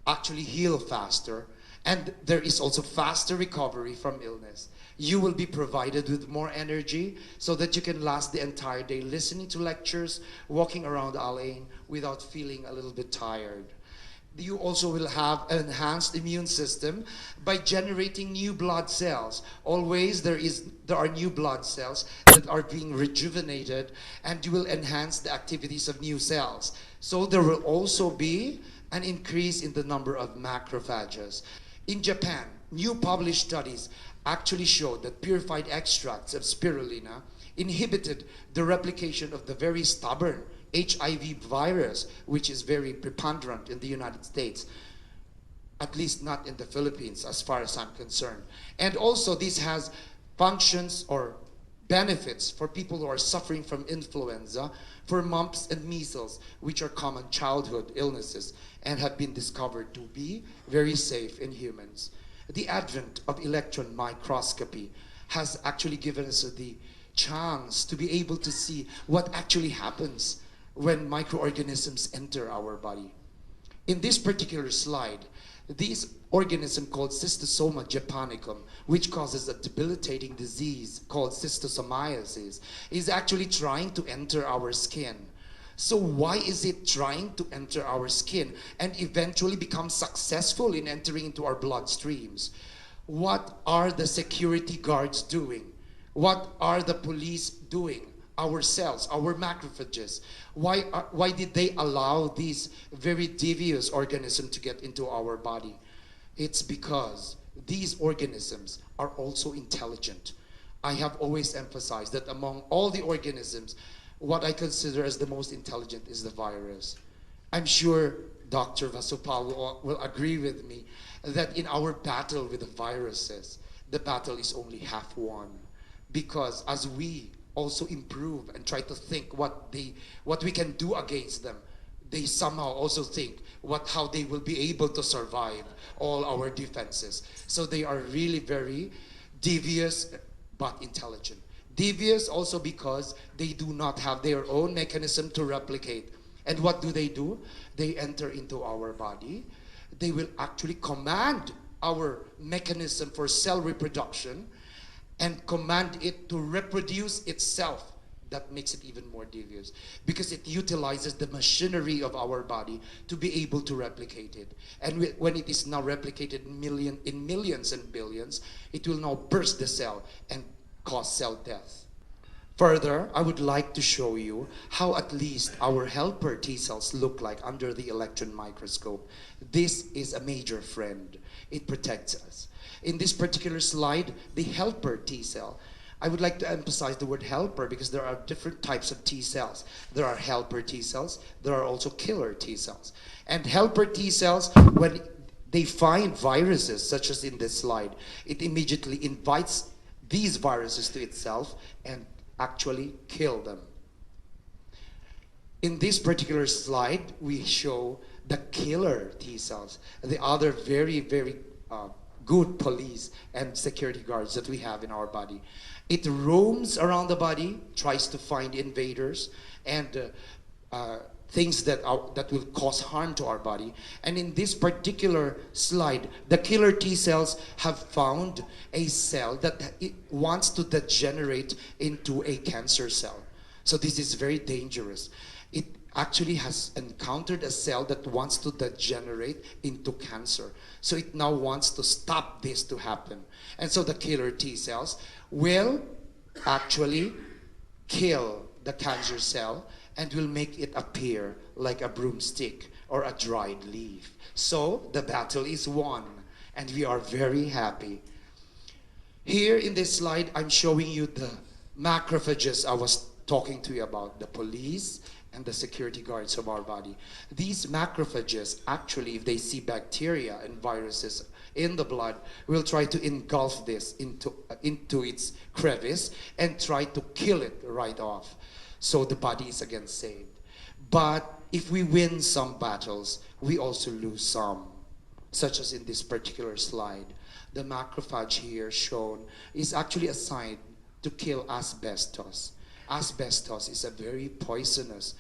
actually heal faster, and there is also faster recovery from illness. You will be provided with more energy so that you can last the entire day listening to lectures, walking around Al Ain without feeling a little bit tired. You also will have an enhanced immune system by generating new blood cells. Always there are new blood cells that are being rejuvenated, and you will enhance the activities of new cells. So there will also be an increase in the number of macrophages. In Japan, new published studies actually showed that purified extracts of spirulina inhibited the replication of the very stubborn HIV virus, which is very preponderant in the United States, at least not in the Philippines as far as I'm concerned. And also this has functions or benefits for people who are suffering from influenza, for mumps and measles, which are common childhood illnesses and have been discovered to be very safe in humans. The advent of electron microscopy has actually given us the chance to be able to see what actually happens when microorganisms enter our body. In this particular slide, this organism called Cystosoma japonicum, which causes a debilitating disease called schistosomiasis, is actually trying to enter our skin. So why is it trying to enter our skin and eventually become successful in entering into our bloodstreams? What are the security guards doing? What are the police doing? Our cells, our macrophages. Why did they allow these very devious organisms to get into our body? It's because these organisms are also intelligent. I have always emphasized that among all the organisms, what I consider as the most intelligent is the virus. I'm sure Dr. Vasupal will agree with me that in our battle with the viruses, the battle is only half won. Because as we also improve and try to think what we can do against them, they somehow also think how they will be able to survive all our defenses. So they are really very devious but intelligent. Devious also because they do not have their own mechanism to replicate. And what do? They enter into our body. They will actually command our mechanism for cell reproduction and command it to reproduce itself. That makes it even more devious because it utilizes the machinery of our body to be able to replicate it. And when it is now replicated in millions and billions, it will now burst the cell and cause cell death. Further, I would like to show you how at least our helper T cells look like under the electron microscope. This is a major friend. It protects us. In this particular slide, the helper T cell, I would like to emphasize the word helper because there are different types of T cells. There are helper T cells. There are also killer T cells. And helper T cells, when they find viruses, such as in this slide, it immediately invites these viruses to itself and actually kill them. In this particular slide, we show the killer T cells, the other very, very good police and security guards that we have in our body. It roams around the body, tries to find invaders and things that will cause harm to our body. And in this particular slide, the killer T cells have found a cell that it wants to degenerate into a cancer cell. So this is very dangerous. It actually has encountered a cell that wants to degenerate into cancer. So it now wants to stop this to happen. And so the killer T cells will actually kill the cancer cell and will make it appear like a broomstick or a dried leaf. So the battle is won and we are very happy. Here in this slide, I'm showing you the macrophages I was talking to you about, the police and the security guards of our body. These macrophages, actually, if they see bacteria and viruses in the blood, will try to engulf this into its crevice and try to kill it right off. So the body is again saved. But if we win some battles, we also lose some, such as in this particular slide. The macrophage here shown is actually assigned to kill asbestos. Asbestos is a very poisonous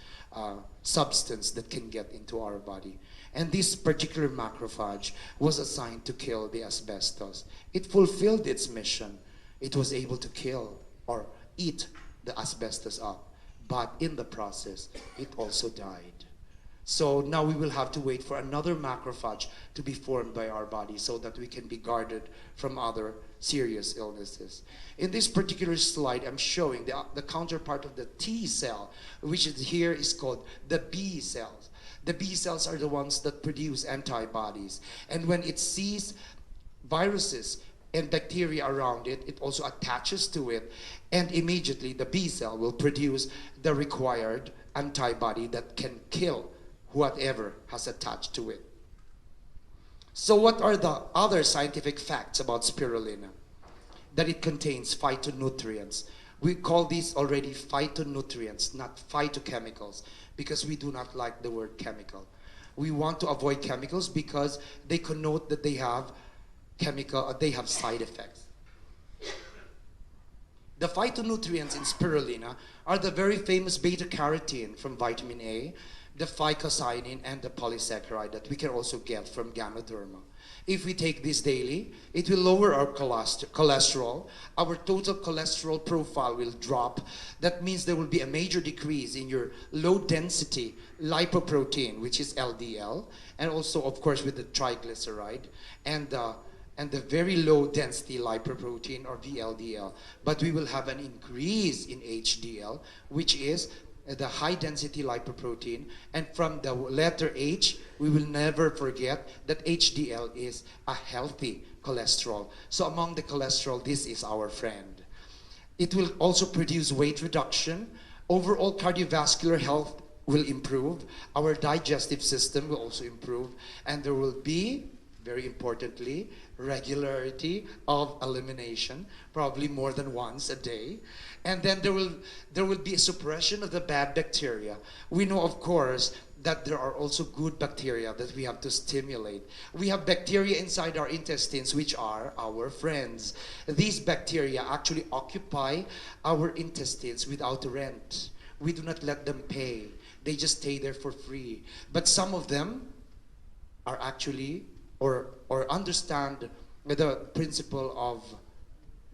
substance that can get into our body. And this particular macrophage was assigned to kill the asbestos. It fulfilled its mission. It was able to kill or eat the asbestos up. But in the process, it also died. So now we will have to wait for another macrophage to be formed by our body so that we can be guarded from other serious illnesses. In this particular slide, I'm showing the counterpart of the T cell, which is here is called the B cells. The B cells are the ones that produce antibodies. And when it sees viruses and bacteria around it, it also attaches to it. And immediately the B cell will produce the required antibody that can kill whatever has attached to it. So what are the other scientific facts about spirulina? That it contains phytonutrients. We call these already phytonutrients, not phytochemicals, because we do not like the word chemical. We want to avoid chemicals because they connote that they have side effects. The phytonutrients in spirulina are the very famous beta-carotene from vitamin A, the phycocyanin, and the polysaccharide that we can also get from Ganoderma. If we take this daily, it will lower our cholesterol. Our total cholesterol profile will drop. That means there will be a major decrease in your low-density lipoprotein, which is LDL, and also, of course, with the triglyceride, and the very low-density lipoprotein, or VLDL. But we will have an increase in HDL, which is the high-density lipoprotein, and from the letter H, we will never forget that HDL is a healthy cholesterol. So among the cholesterol, this is our friend. It will also produce weight reduction. Overall cardiovascular health will improve. Our digestive system will also improve, and there will be, very importantly, regularity of elimination, probably more than once a day. And then there will be a suppression of the bad bacteria. We know, of course, that there are also good bacteria that we have to stimulate. We have bacteria inside our intestines which are our friends. These bacteria actually occupy our intestines without rent. We do not let them pay. They just stay there for free. But some of them are actually or understand the principle of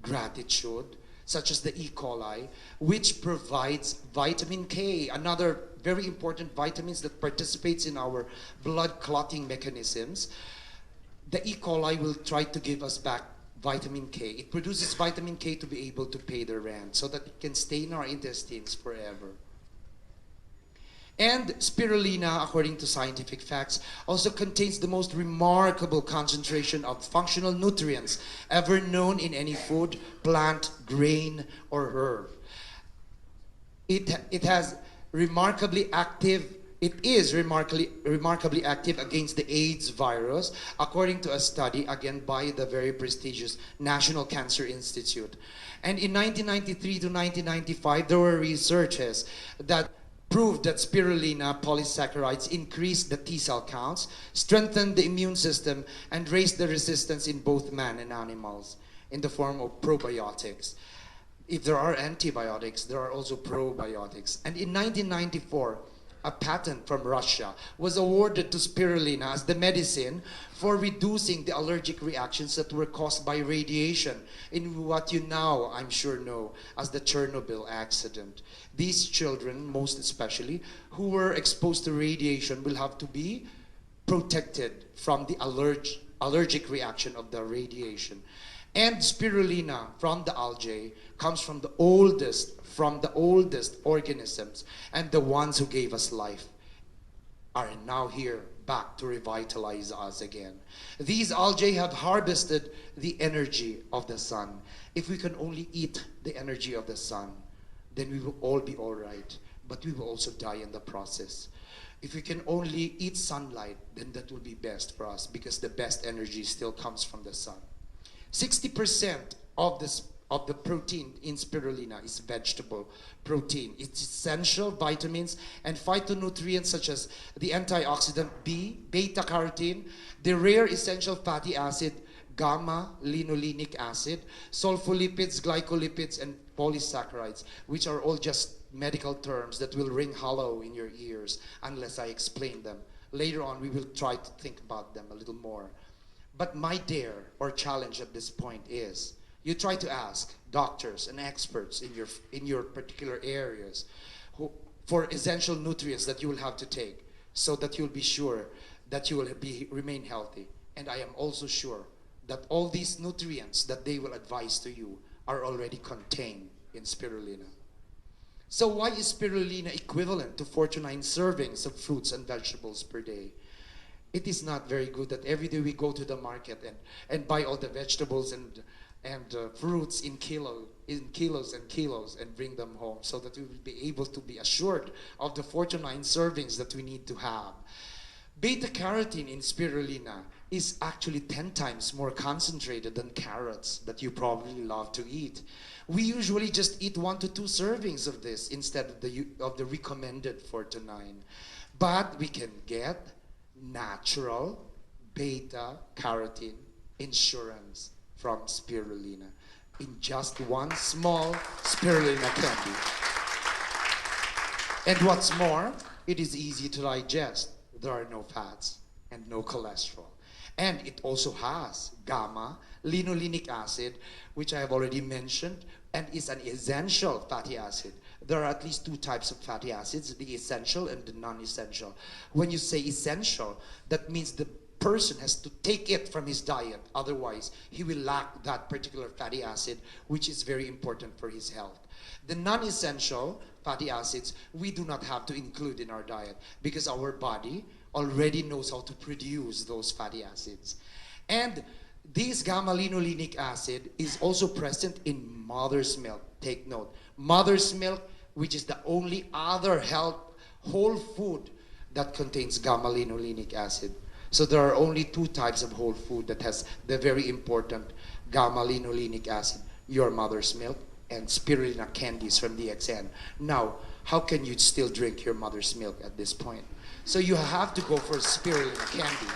gratitude, such as the E. coli, which provides vitamin K, another very important vitamins that participates in our blood clotting mechanisms. The E. coli will try to give us back vitamin K. It produces vitamin K to be able to pay the rent so that it can stay in our intestines forever. And spirulina, according to scientific facts, also contains the most remarkable concentration of functional nutrients ever known in any food, plant, grain, or herb. It is remarkably active against the AIDS virus, according to a study, again, by the very prestigious National Cancer Institute. And in 1993 to 1995, there were researches that proved that spirulina polysaccharides increased the T cell counts, strengthened the immune system, and raised the resistance in both man and animals in the form of probiotics. If there are antibiotics, there are also probiotics. And in 1994, a patent from Russia was awarded to spirulina as the medicine for reducing the allergic reactions that were caused by radiation in what you now, I'm sure, know as the Chernobyl accident. These children, most especially, who were exposed to radiation will have to be protected from the allergic reaction of the radiation. And spirulina from the algae comes from the oldest organisms, and the ones who gave us life are now here back to revitalize us again. These algae have harvested the energy of the sun. If we can only eat the energy of the sun, then we will all be all right, but we will also die in the process. If we can only eat sunlight, then that will be best for us, because the best energy still comes from the sun. 60% of the protein in spirulina is vegetable protein. It's essential vitamins and phytonutrients such as the antioxidant B, beta-carotene, the rare essential fatty acid, gamma-linolenic acid, sulfolipids, glycolipids, and polysaccharides, which are all just medical terms that will ring hollow in your ears unless I explain them. Later on, we will try to think about them a little more. But my dare or challenge at this point is, you try to ask doctors and experts in your particular areas for essential nutrients that you will have to take so that you'll be sure that you will remain healthy. And I am also sure that all these nutrients that they will advise to you are already contained in spirulina. So why is spirulina equivalent to 4 to 9 servings of fruits and vegetables per day? It is not very good that every day we go to the market and buy all the vegetables and fruits in kilos and kilos and bring them home so that we will be able to be assured of the 4 to 9 servings that we need to have. Beta-carotene in spirulina is actually 10 times more concentrated than carrots that you probably love to eat. We usually just eat 1 to 2 servings of this instead of the recommended 4 to 9. But we can get natural beta-carotene insurance from spirulina in just one small spirulina candy. And what's more, it is easy to digest. There are no fats and no cholesterol. And it also has gamma-linolenic acid, which I have already mentioned, and is an essential fatty acid. There are at least 2 types of fatty acids, the essential and the non-essential. When you say essential, that means the person has to take it from his diet. Otherwise, he will lack that particular fatty acid, which is very important for his health. The non-essential fatty acids, we do not have to include in our diet because our body already knows how to produce those fatty acids. And this gamma-linolenic acid is also present in mother's milk. Take note, mother's milk, which is the only other whole food that contains gamma-linolenic acid. So there are only 2 types of whole food that has the very important gamma-linolenic acid, your mother's milk and spirulina candies from DXN. Now, how can you still drink your mother's milk at this point? So you have to go for spirulina candy.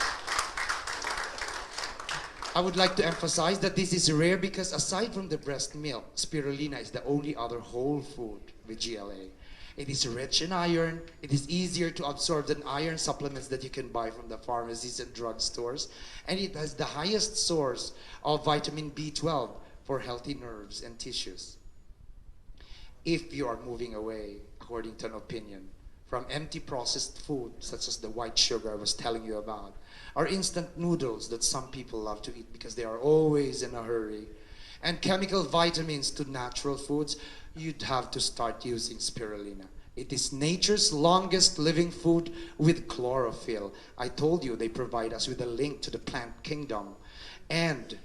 I would like to emphasize that this is rare because aside from the breast milk, spirulina is the only other whole food with GLA. It is rich in iron. It is easier to absorb than iron supplements that you can buy from the pharmacies and drugstores. And it has the highest source of vitamin B12 for healthy nerves and tissues. If you are moving away, according to an opinion, from empty processed food, such as the white sugar I was telling you about, or instant noodles that some people love to eat because they are always in a hurry, and chemical vitamins to natural foods, you'd have to start using spirulina. It is nature's longest living food with chlorophyll. I told you they provide us with a link to the plant kingdom. And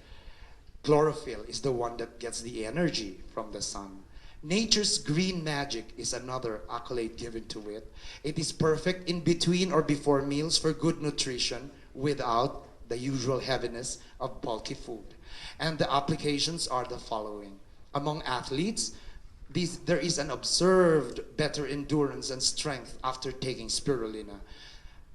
chlorophyll is the one that gets the energy from the sun. Nature's green magic is another accolade given to it. It is perfect in between or before meals for good nutrition without the usual heaviness of bulky food. And the applications are the following. Among athletes, there is an observed better endurance and strength after taking spirulina.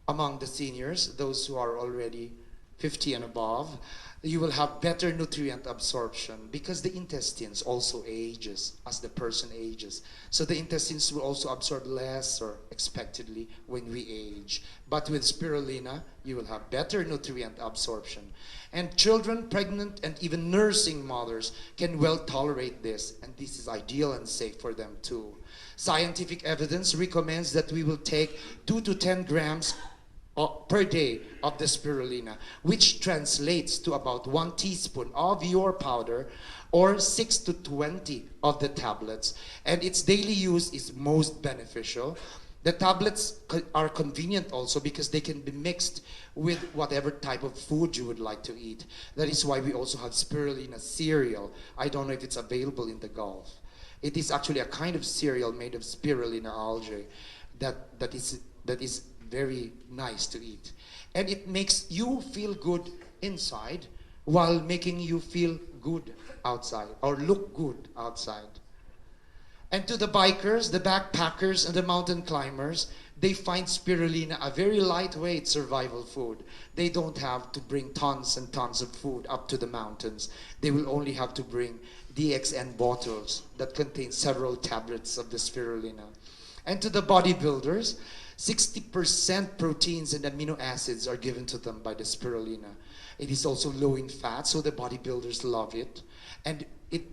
Among the seniors, those who are already 50 and above, you will have better nutrient absorption because the intestines also ages as the person ages. So the intestines will also absorb less or expectedly when we age. But with spirulina, you will have better nutrient absorption. And children, pregnant, and even nursing mothers can well tolerate this, and this is ideal and safe for them too. Scientific evidence recommends that we will take 2 to 10 grams per day of the spirulina, which translates to about 1 teaspoon of your powder or 6 to 20 of the tablets. And its daily use is most beneficial. The tablets are convenient also because they can be mixed with whatever type of food you would like to eat. That is why we also have spirulina cereal. I don't know if it's available in the Gulf. It is actually a kind of cereal made of spirulina algae that is very nice to eat. And it makes you feel good inside while making you feel good outside or look good outside. And to the bikers, the backpackers, and the mountain climbers, they find spirulina a very lightweight survival food. They don't have to bring tons and tons of food up to the mountains. They will only have to bring DXN bottles that contain several tablets of the spirulina. And to the bodybuilders, 60% proteins and amino acids are given to them by the spirulina. It is also low in fat, so the bodybuilders love it. And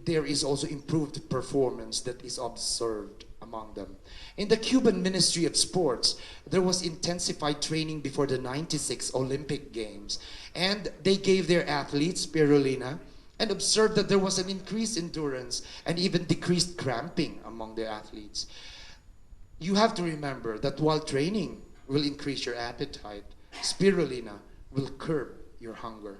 there is also improved performance that is observed among them. In the Cuban Ministry of Sports, there was intensified training before the 96 Olympic Games. And they gave their athletes spirulina and observed that there was an increased endurance and even decreased cramping among their athletes. You have to remember that while training will increase your appetite, spirulina will curb your hunger.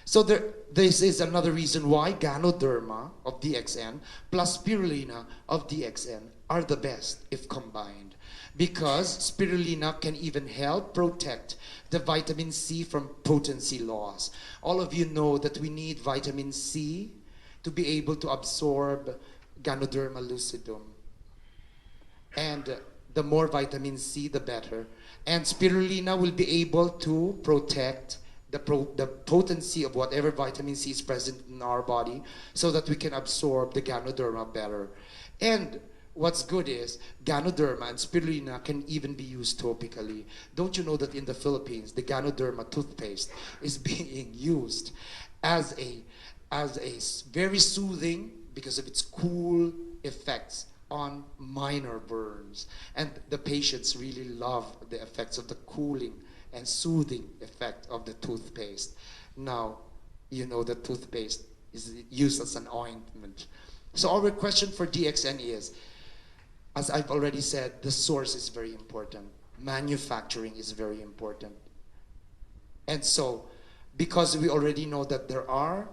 So this is another reason why Ganoderma of DXN plus spirulina of DXN are the best if combined. Because spirulina can even help protect the vitamin C from potency loss. All of you know that we need vitamin C to be able to absorb Ganoderma lucidum. And the more vitamin C, the better. And spirulina will be able to protect the potency of whatever vitamin C is present in our body so that we can absorb the Ganoderma better. And what's good is Ganoderma and spirulina can even be used topically. Don't you know that in the Philippines, the Ganoderma toothpaste is being used as a very soothing because of its cool effects on minor burns. And the patients really love the effects of the cooling and soothing effect of the toothpaste. Now, you know that toothpaste is used as an ointment. So our question for DXN is, as I've already said, the source is very important. Manufacturing is very important. And so, because we already know that there are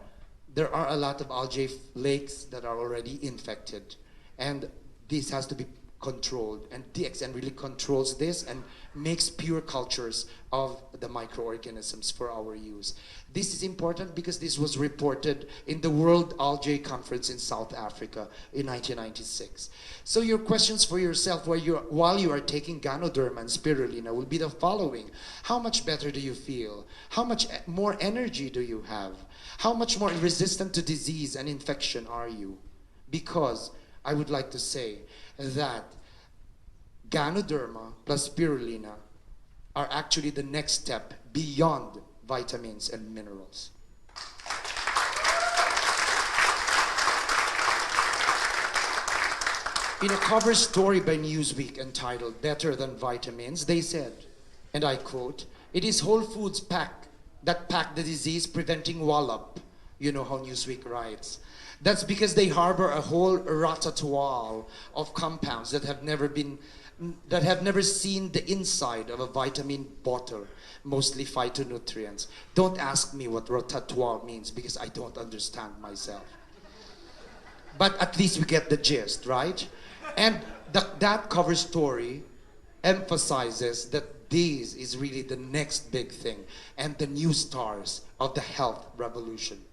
a lot of algae lakes that are already infected, and this has to be controlled, and DXN really controls this and makes pure cultures of the microorganisms for our use. This is important because this was reported in the World Algae Conference in South Africa in 1996. So your questions for yourself while you are taking Ganoderma and spirulina will be the following. How much better do you feel? How much more energy do you have? How much more resistant to disease and infection are you? Because I would like to say that Ganoderma plus spirulina are actually the next step beyond vitamins and minerals. In a cover story by Newsweek entitled "Better Than Vitamins," they said, and I quote, "It is Whole Foods that pack the disease-preventing wallop." You know how Newsweek writes. That's because they harbor a whole ratatouille of compounds that have never seen the inside of a vitamin bottle, mostly phytonutrients. Don't ask me what ratatouille means because I don't understand myself. But at least we get the gist, right? And that cover story emphasizes that this is really the next big thing and the new stars of the health revolution.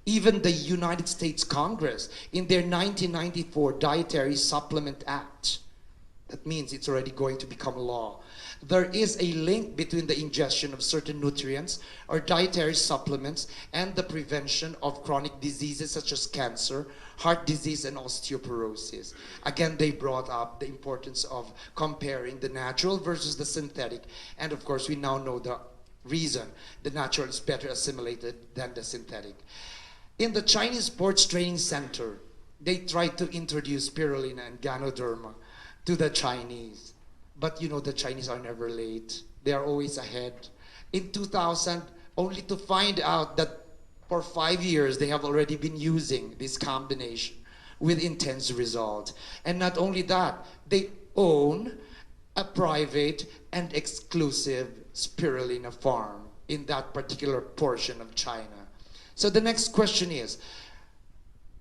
Even the United States Congress, in their 1994 Dietary Supplement Act, that means it's already going to become law. There is a link between the ingestion of certain nutrients or dietary supplements and the prevention of chronic diseases such as cancer, heart disease, and osteoporosis. Again, they brought up the importance of comparing the natural versus the synthetic. And of course, we now know the reason the natural is better assimilated than the synthetic. In the Chinese Sports Training Center, they tried to introduce spirulina and Ganoderma to the Chinese. But you know, the Chinese are never late. They are always ahead. In 2000, only to find out that for 5 years, they have already been using this combination with intense results. And not only that, they own a private and exclusive spirulina farm in that particular portion of China. So the next question is,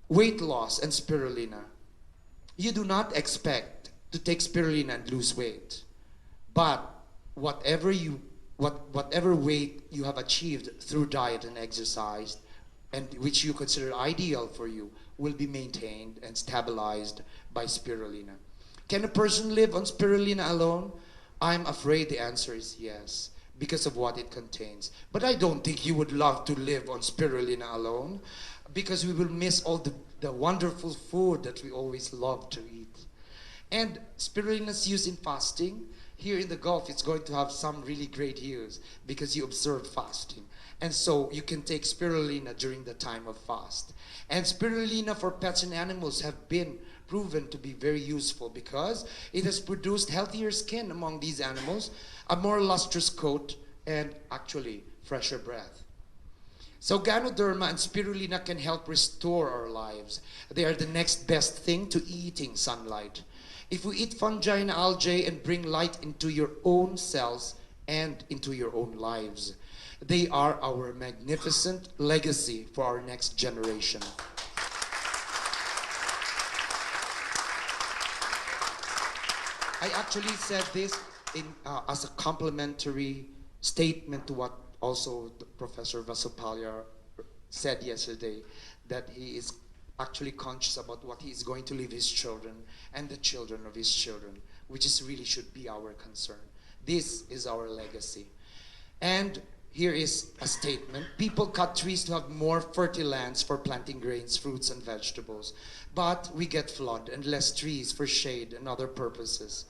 weight loss and spirulina. You do not expect to take spirulina and lose weight. But whatever you whatever weight you have achieved through diet and exercise, and which you consider ideal for you, will be maintained and stabilized by spirulina. Can a person live on spirulina alone? I'm afraid the answer is yes, because of what it contains. But I don't think you would love to live on spirulina alone, because we will miss all the wonderful food that we always love to eat. And spirulina is used in fasting. Here in the Gulf, it's going to have some really great use because you observe fasting. And so you can take spirulina during the time of fast. And spirulina for pets and animals have been proven to be very useful because it has produced healthier skin among these animals, a more lustrous coat, and actually fresher breath. So Ganoderma and spirulina can help restore our lives. They are the next best thing to eating sunlight. If we eat fungi and algae and bring light into your own cells and into your own lives, they are our magnificent legacy for our next generation. I actually said this as a complimentary statement to what also Professor Vasupalya said yesterday, that he is actually conscious about what he is going to leave his children and the children of his children, which is really should be our concern. This is our legacy. And here is a statement. People cut trees to have more fertile lands for planting grains, fruits, and vegetables. But we get flood and less trees for shade and other purposes.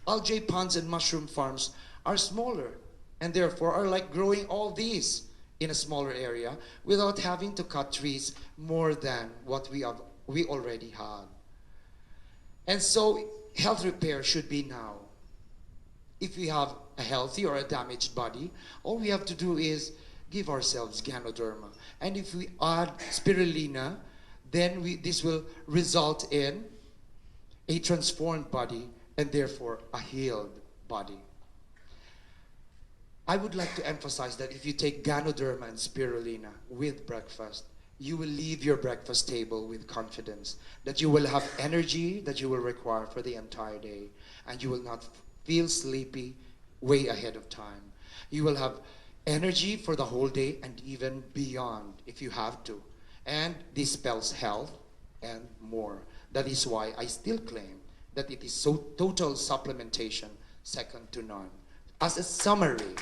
Algae ponds and mushroom farms are smaller and therefore are like growing all these in a smaller area without having to cut trees more than what we already had. And so health repair should be now. If we have a healthy or a damaged body, all we have to do is give ourselves Ganoderma. And if we add spirulina, then this will result in a transformed body and therefore a healed body. I would like to emphasize that if you take Ganoderma and spirulina with breakfast, you will leave your breakfast table with confidence that you will have energy that you will require for the entire day, and you will not feel sleepy way ahead of time. You will have energy for the whole day and even beyond if you have to. And this spells health and more. That is why I still claim that it is so total supplementation, second to none. As a summary,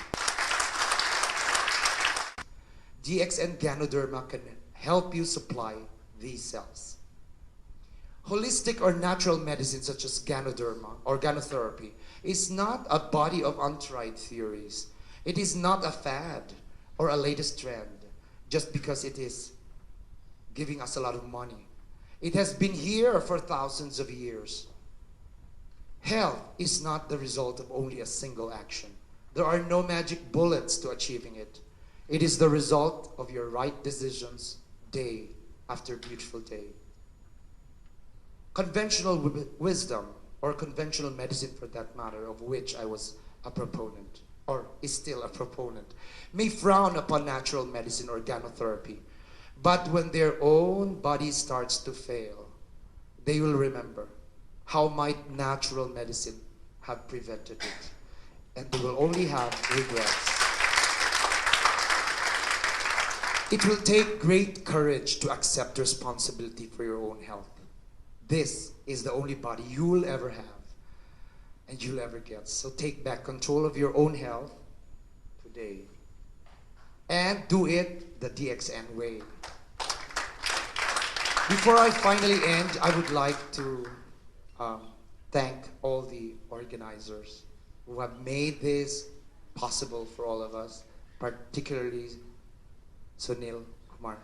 DXN Ganoderma can help you supply these cells. Holistic or natural medicine such as Ganoderma or Ganotherapy is not a body of untried theories. It is not a fad or a latest trend just because it is giving us a lot of money. It has been here for thousands of years. Health is not the result of only a single action. There are no magic bullets to achieving it. It is the result of your right decisions day after beautiful day. Conventional wisdom, or conventional medicine for that matter, of which I was a proponent, or is still a proponent, may frown upon natural medicine or Ganotherapy. But when their own body starts to fail, they will remember how might natural medicine have prevented it. And they will only have regrets. It will take great courage to accept responsibility for your own health. This is the only body you will ever have and you'll ever get. So take back control of your own health today. And do it the DXN way. Before I finally end, I would like to thank all the organizers who have made this possible for all of us, particularly Sunil Kumar.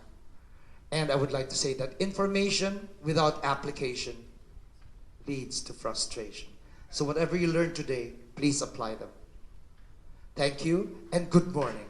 And I would like to say that information without application leads to frustration. So whatever you learn today, please apply them. Thank you and good morning.